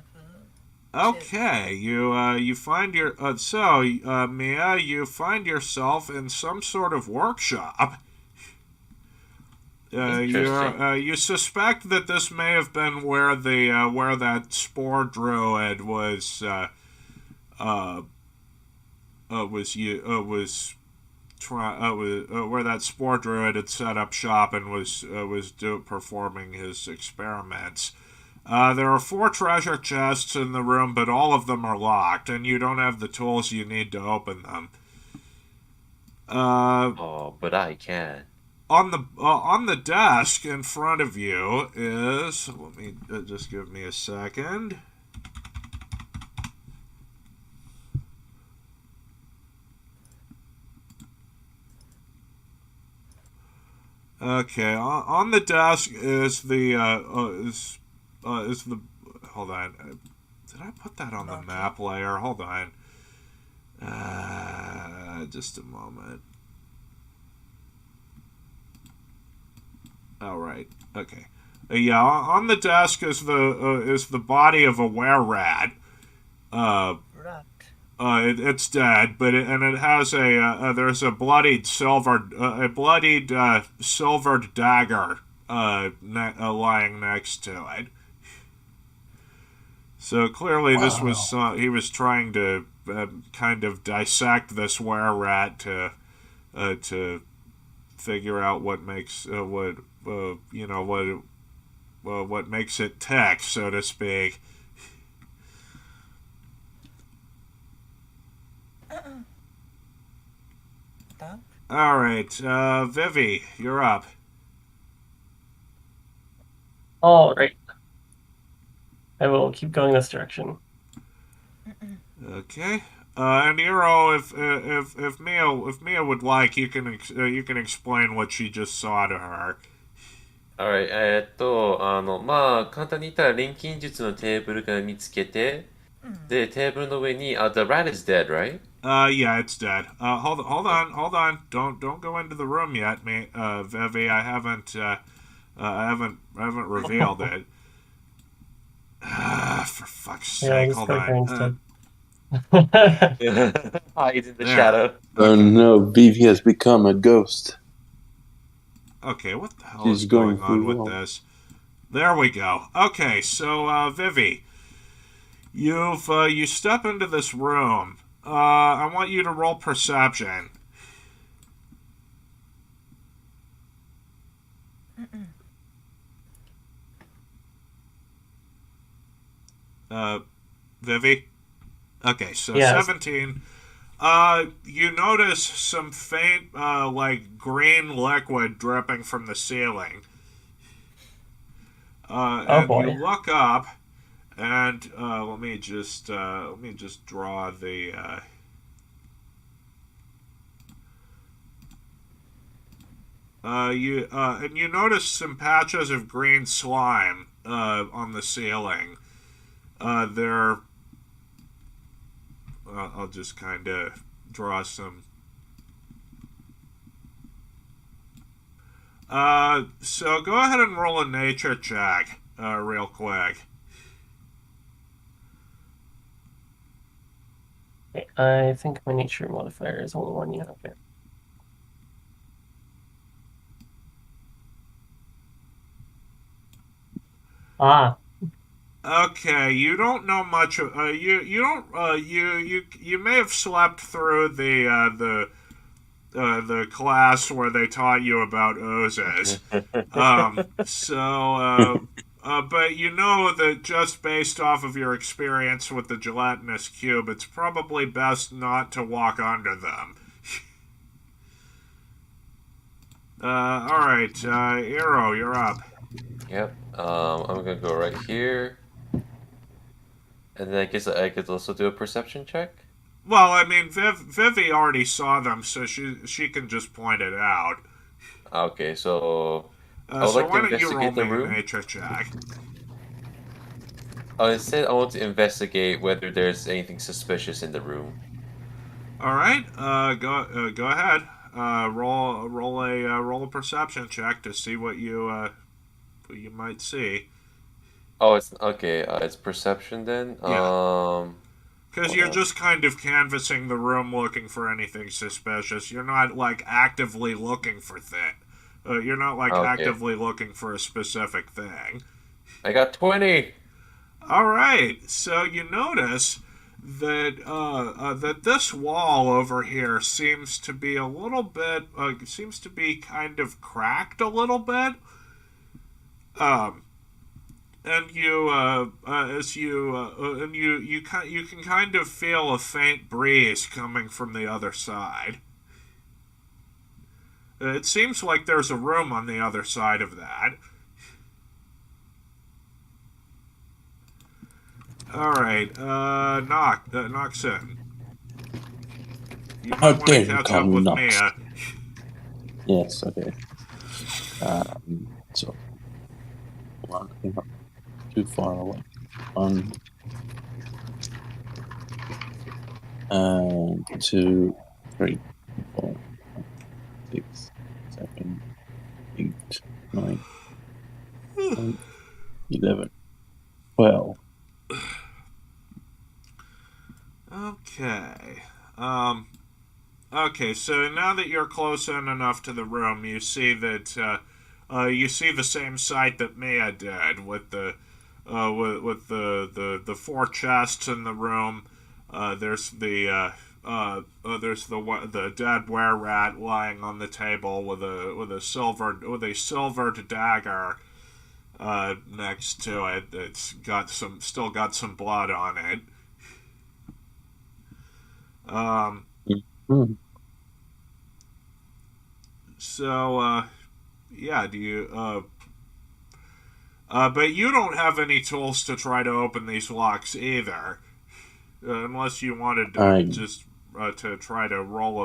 Okay, you find Mia, you find yourself in some sort of workshop. You suspect that this may have been where that spore druid was where that spore druid had set up shop and was performing his experiments. There are 4 treasure chests in the room, but all of them are locked, and you don't have the tools you need to open them. But I can. On the desk in front of you is. Let me just give me a second. Okay, on the desk is the hold on. Did I put that on the map layer? Hold on. Just a moment. All right. Okay. Yeah, on the desk is the body of a were-rat. Rat. It's dead, but it has there's a bloodied silvered dagger lying next to it. So clearly, this was he was trying to kind of dissect this were-rat to figure out what makes what makes it tick, so to speak. All right, Vivi, you're up. All right. I will keep going this direction. Okay. And Eero, if Mia would like, you can explain what she just saw to her. Alright,まあ、簡単に言ったら錬金術のテーブルから見つけて、で、テーブルの上に、the rat is dead, right? Yeah, it's dead. Hold on. Don't go into the room yet, Vivi. I haven't revealed it. For fuck's sake, hold on. Hides in the shadow. Oh no, Vivi has become a ghost. Okay, what the hell She's is going going on through with all. this? There we go. Okay, so Vivi, you step into this room. I want you to roll perception. Vivi? Okay, so Yes. 17. You notice some faint, like, green liquid dripping from the ceiling. Oh And boy. you look up, and, let me just draw the, and you notice some patches of green slime, on the ceiling. They're, I'll just kind of draw some. So go ahead and roll a nature check, real quick. I think my nature modifier is only one. Yeah. Okay. Ah. Okay, you don't know much. You don't. You may have slept through the class where they taught you about oozes. But you know that just based off of your experience with the gelatinous cube, it's probably best not to walk under them. All right, Arrow, you're up. Yep. I'm gonna go right here. And then I guess I could also do a perception check. Well, I mean, Vivi already saw them, so she can just point it out. Okay, so I would So like to why don't you roll investigate the me a room. nature check? Instead, I want to investigate whether there's anything suspicious in the room. All right, go ahead. Roll a perception check to see what you might see. Oh, it's okay. It's perception then. Yeah. Because Hold you're on. just kind of canvassing the room looking for anything suspicious. You're not like actively looking for you're not like Okay. actively looking for a specific thing. I got 20. All right, so you notice that that this wall over here seems to be a little bit seems to be kind of cracked a little bit. And you as you and you can kind of feel a faint breeze coming from the other side. It seems like there's a room on the other side of that. All right, Noxon. You How might want dare to you catch call up me with Nox? Mia. Yes, okay. So, one, not too far away. One, and 2, 3, 4, 6, 7, 8, 9, 10, 11, 12. Okay. Okay, so now that you're close in enough to the room, you see that you see the same sight that Mia did with the with the four chests in the room. There's the dead were rat lying on the table with a silvered dagger next to it. It's got still got some blood on it. Hmm. So, yeah, do you, but you don't have any tools to try to open these locks either, unless you wanted to just, to try to roll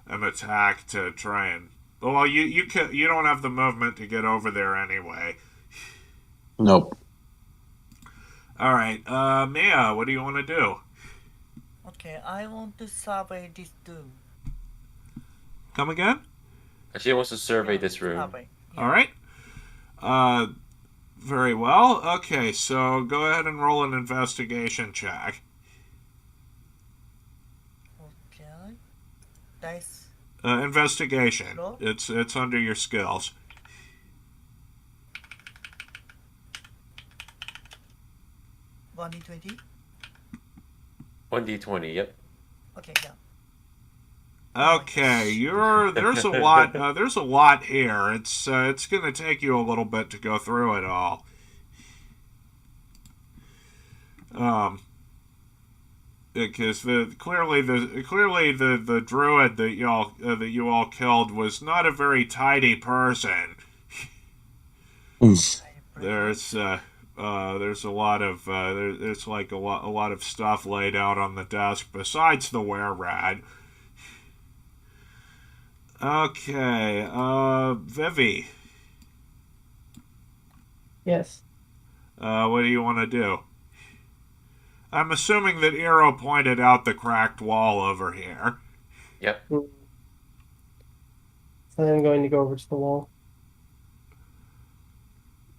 an attack to try and, well, you don't have the movement to get over there anyway. Nope. Alright, Mia, what do you want to do? Okay, I want to survey this room. Come again? She wants to survey this room. Survey. Yeah. Alright. Very well. Okay, so go ahead and roll an investigation check. Okay. Dice. Investigation. Roll? It's under your skills. One d20. 1d20, yep. Okay, yeah. Okay, there's a lot there's a lot here. It's gonna take you a little bit to go through it all. Because clearly the druid that you all killed was not a very tidy person. There's a lot of there's like a lot of stuff laid out on the desk besides the were-rat. Okay, Vivi, Yes. what do you want to do? I'm assuming that Eero pointed out the cracked wall over here. Yep. So I'm going to go over to the wall.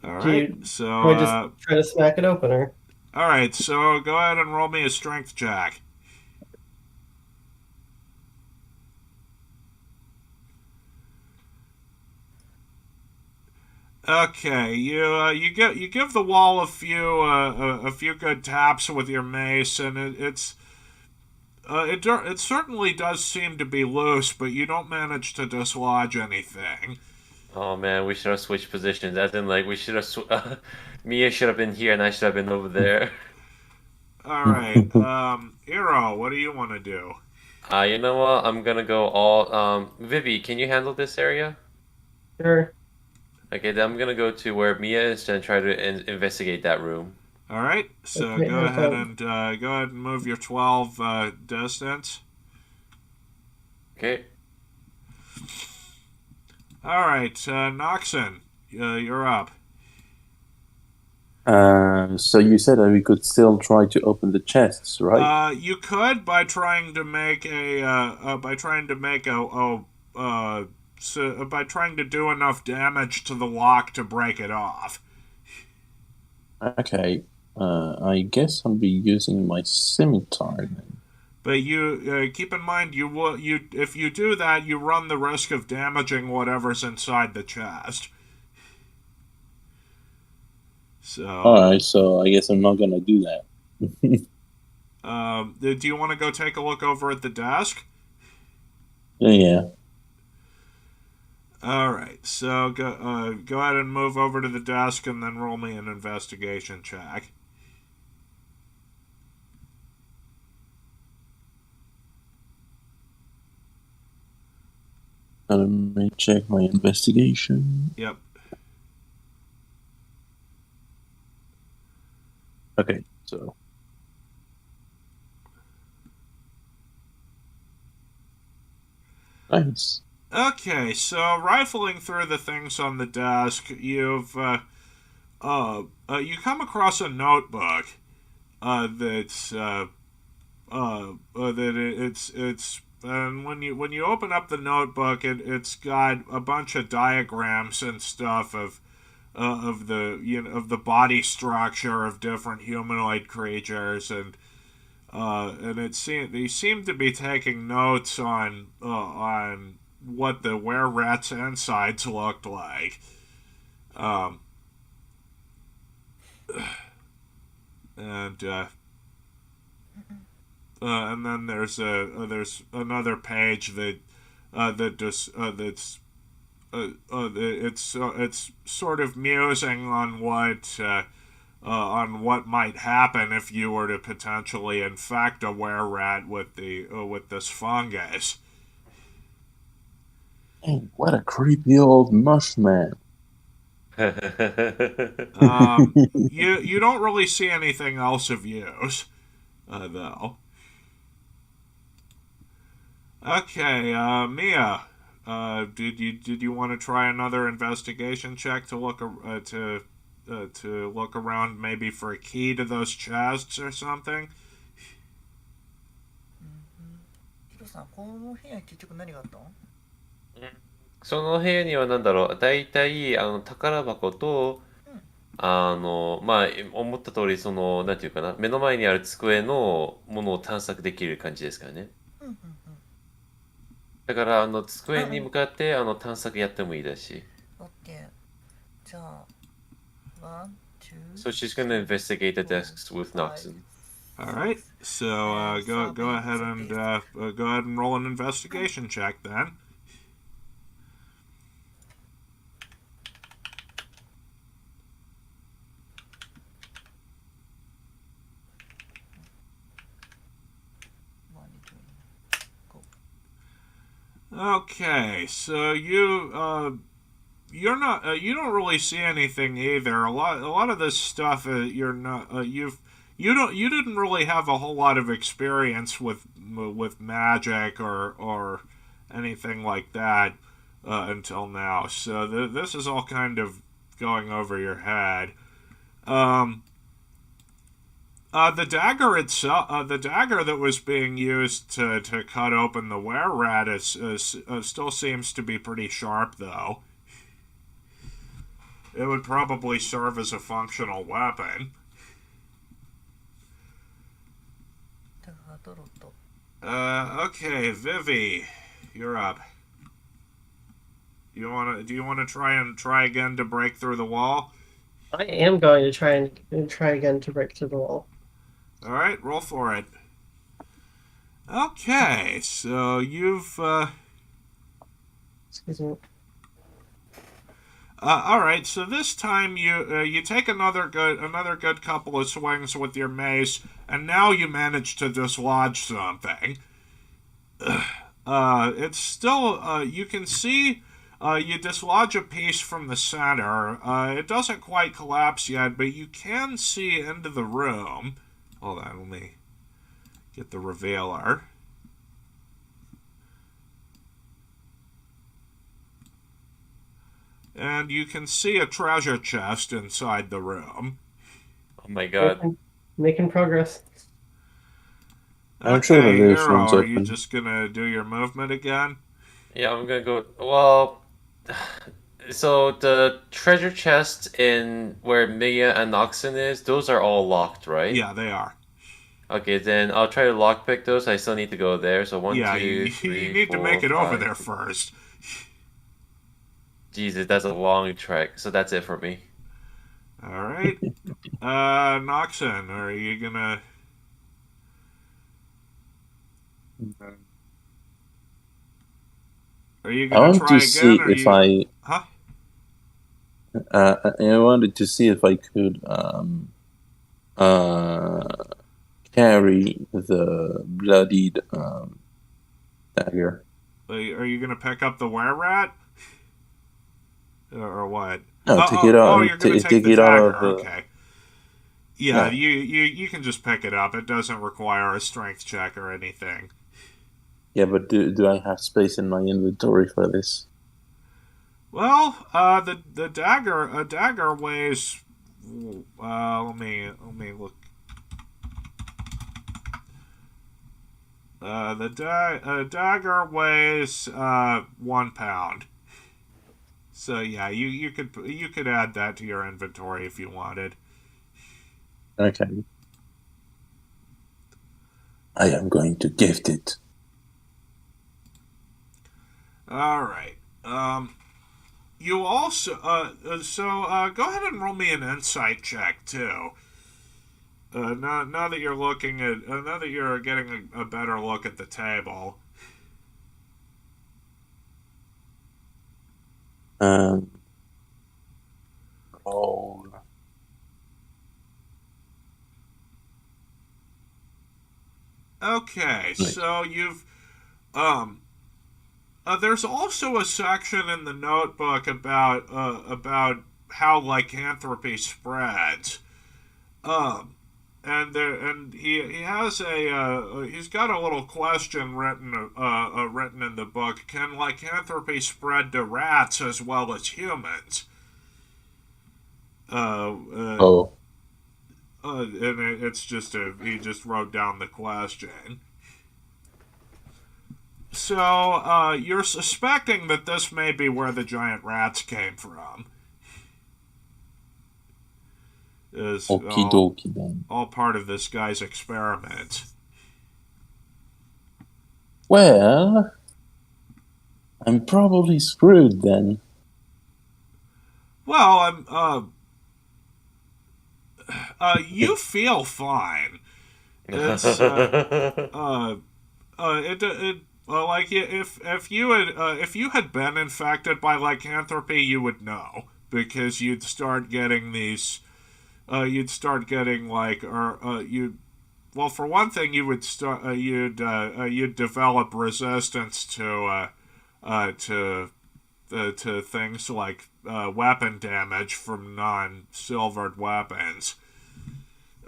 All Do right, you- so Do I just try to smack it open, or? all right, so go ahead and roll me a strength check. Okay, you give the wall a few good taps with your mace, and it certainly does seem to be loose, but you don't manage to dislodge anything. Oh man, we should have switched positions. As in, like, we should have. Mia should have been here and I should have been over there. All right, Eero, what do you want to do? You know what? I'm gonna go all. Vivi, can you handle this area? Sure. Okay, then I'm gonna go to where Mia is and try to investigate that room. All right, so Okay, go ahead and move your 12 distance. Okay. All right, Noxon, you're up. So you said that we could still try to open the chests, right? You could by trying to make by trying to do enough damage to the lock to break it off. Okay. I guess I'll be using my scimitar then. But you keep in mind if you do that, you run the risk of damaging whatever's inside the chest. So. Alright, so I guess I'm not gonna do that. Do you want to go take a look over at the desk? Yeah. All right, so go ahead and move over to the desk and then roll me an investigation check. Let me check my investigation. Yep. Okay, so. Nice. Okay, so rifling through the things on the desk, you come across a notebook that's and when you open up the notebook, it's got a bunch of diagrams and stuff of the body structure of different humanoid creatures, and they seem to be taking notes on what the were-rat's insides looked like. And then there's another page it's sort of musing on what might happen if you were to potentially infect a were-rat with this fungus. Hey, what a creepy old mushman. You don't really see anything else of use, though. Okay, Mia, did you want to try another investigation check to look around maybe for a key to those chests or something? ヒロさん、この部屋に結局何があったの？その部屋には何だろう、大体宝箱と、まあ思った通りなんていうかな、目の前にある机のものを探索できる感じですからね。だから机に向かって探索やってもいいだし。OK。じゃあ、1, 2, So she's gonna investigate the desks with Noxon. All right. So go ahead and go ahead and roll an investigation check then. Okay, so you're not you don't really see anything either. A lot of this stuff you're not you didn't really have a whole lot of experience with magic or anything like that until now. So this is all kind of going over your head. The dagger itself, the dagger that was being used to cut open the were-rat still seems to be pretty sharp, though. It would probably serve as a functional weapon. Okay, Vivi, you're up. Do you wanna try again to break through the wall? I am going to try again to break through the wall. All right, roll for it. Okay, so you've Excuse me. all right, so this time you take another good couple of swings with your mace, and now you manage to dislodge something. It's still you can see you dislodge a piece from the center. It doesn't quite collapse yet, but you can see into the room. Hold on, let me get the revealer. And you can see a treasure chest inside the room. Oh my god. Making progress. I'm sure that there's Hero, rooms are you open. just gonna do your movement again? Yeah, I'm gonna go. Well, so the treasure chest in where Mia and Noxon is, those are all locked, right? Yeah, they are. Okay, then I'll try to lockpick those. I still need to go there. So one, Yeah, two, you three, need to make four, it over five. there first. Jesus, that's a long trek. So that's it for me. All right. Noxon, are you gonna? Are you I gonna want try to again? see Or if you? Huh? I wanted to see if I could carry the bloodied dagger. Are you gonna pick up the were-rat? Or what? No, take it out. You're gonna take Take the it out dagger. of the. Okay. Yeah, Yeah. you can just pick it up. It doesn't require a strength check or anything. Yeah, but do I have space in my inventory for this? Well, the dagger weighs. Let me look. The dagger weighs 1 pound. So yeah, you could add that to your inventory if you wanted. Okay. I am going to gift it. All right. You also go ahead and roll me an insight check too. Now that you're looking at now that you're getting a better look at the table. Roll. Okay, so you've there's also a section in the notebook about how lycanthropy spreads. And he has he's got a little question written in the book. Can lycanthropy spread to rats as well as humans? Oh. And it's just he just wrote down the question. So, you're suspecting that this may be where the giant rats came from. Is Okie dokie then. all part of this guy's experiment. Well, I'm probably screwed then. Well, you feel fine. It's like if you had been infected by lycanthropy, you would know because you'd start getting these. You'd start getting like you. Well, for one thing, you would start. You'd develop resistance to things like weapon damage from non-silvered weapons.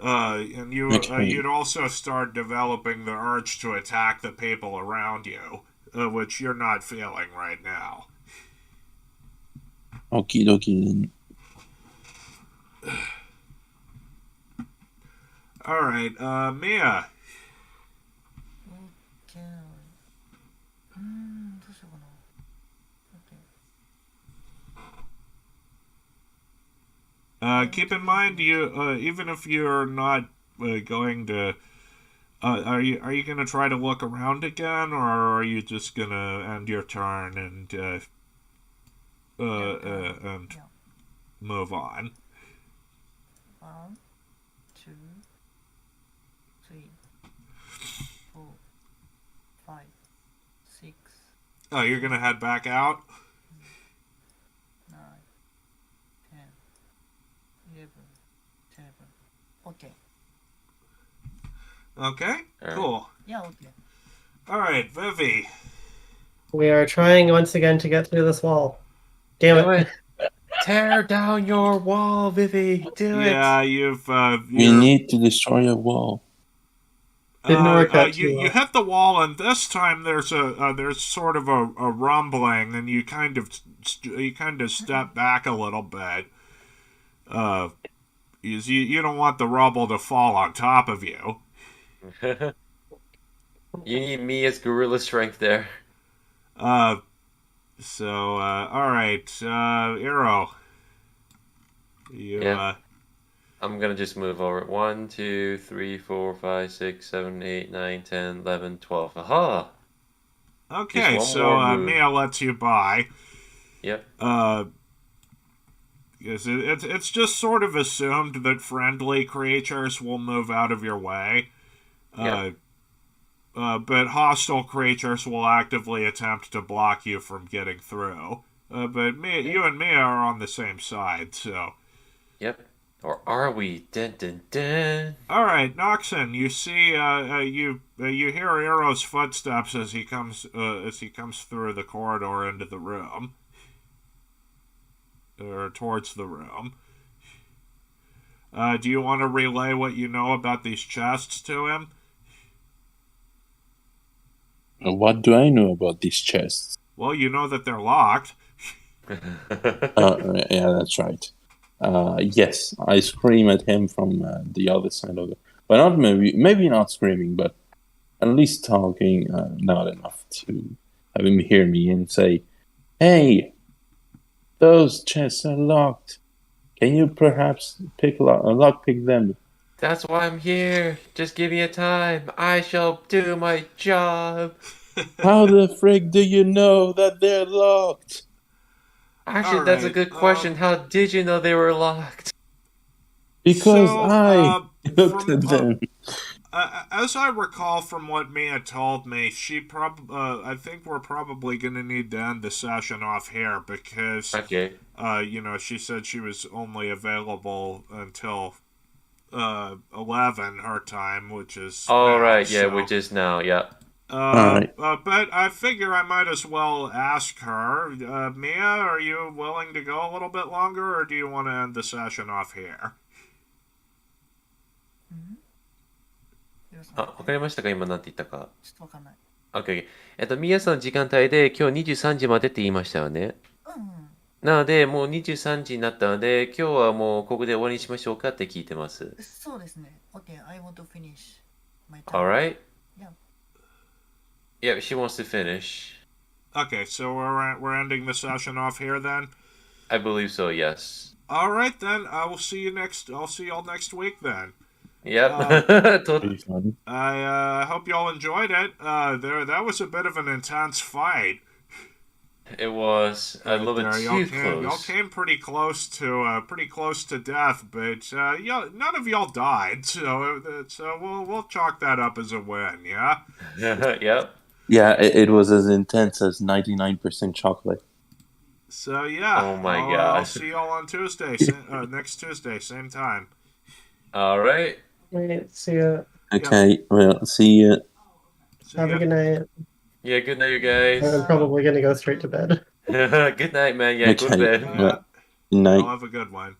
And you'd also start developing the urge to attack the people around you, which you're not feeling right now. Okie dokie. All right, Mia. OK どうしようかな Keep in mind, even if you're not going to, are you gonna try to look around again, or are you just gonna end your turn and Yeah. move on? 1 2 3 4 5 6 Oh, you're gonna head back out? 9 10 11 12 OK Okay, Alright. cool. Yeah, OK All right, Vivi. We are trying once again to get through this wall. Damn Do it. it. Tear down your wall, Vivi. Do Yeah, it. We need to destroy a wall. Didn't work out too you well. hit the wall, and this time there's sort of a rumbling, and you kind of step back a little bit. You don't want the rubble to fall on top of you. You need Mia's gorilla strength there. All right, Arrow. Yeah. I'm gonna just move over. 1, 2, 3, 4, 5, 6, 7, 8, 9, 10, 11, 12. Aha! Okay, Just one so more move. Mia lets you by. Yep. Yes, it's just sort of assumed that friendly creatures will move out of your way. Yep. But hostile creatures will actively attempt to block you from getting through. But you and Mia are on the same side, so. Yep. Or are we? Dun dun dun. All right, Noxon, you see, you hear Arrow's footsteps as he comes through the corridor into the room, or towards the room. Do you want to relay what you know about these chests to him? What do I know about these chests? Well, you know that they're locked. Yeah, that's right. Yes, I scream at him from the other side of it. But not maybe not screaming, but at least talking not enough to have him hear me and say, "Hey, those chests are locked. Can you perhaps lockpick them?" That's why I'm here. Just give me a time. I shall do my job. How the frick do you know that they're locked? Actually, that's a Alright, good question. How did you know they were locked? Because So, I looked from, at them. As I recall from what Mia told me, I think we're probably going to need to end the session off here because, Okay. she said she was only available until 11 her time, which is All now, right. Yeah, so, which is now. Yeah. Alright. but I figure I might as well ask her, Mia, are you willing to go a little bit longer, or do you want to end the session off here? あ、わかりましたか今なんて言ったか。ちょっとわかんない OK。ミヤさんの時間帯で今日23時までって言いましたよね。うんなので、もう23時になったので、今日はもうここで終わりにしましょうかって聞いてます。そうですね OK I want to finish my time Alright? Yeah. Yeah, she wants to finish. Okay, so we're ending the session off here then. I believe so, yes. All right then. I'll see y'all next week then. Yep. と Pretty fun. I hope y'all enjoyed it. That was a bit of an intense fight. It was a little bit There, too y'all close. came pretty close to death, but none of y'all died. So we'll chalk that up as a win. Yeah. Yep. Yeah, it was as intense as 99% chocolate. So yeah, Oh my I'll gosh. see y'all on Tuesday, next Tuesday, same time. All right. Right, see ya. Okay, well, see you. See Have ya. a good night. Yeah, good night, you guys. I'm probably gonna go straight to bed. Good night, man. Yeah, go to Okay, bed. well, good night. Y'all have a good one.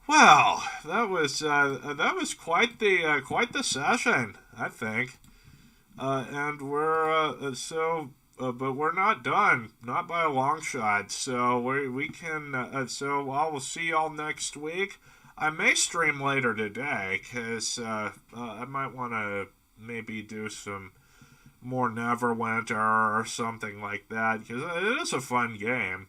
Well, that was quite the session, I think. And but we're not done, not by a long shot. So we can. So I will see y'all next week. I may stream later today because I might want to maybe do some more Neverwinter or something like that because it is a fun game.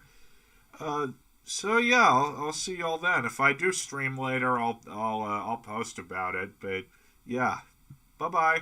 So yeah, I'll see y'all then. If I do stream later, I'll post about it. But yeah, bye bye.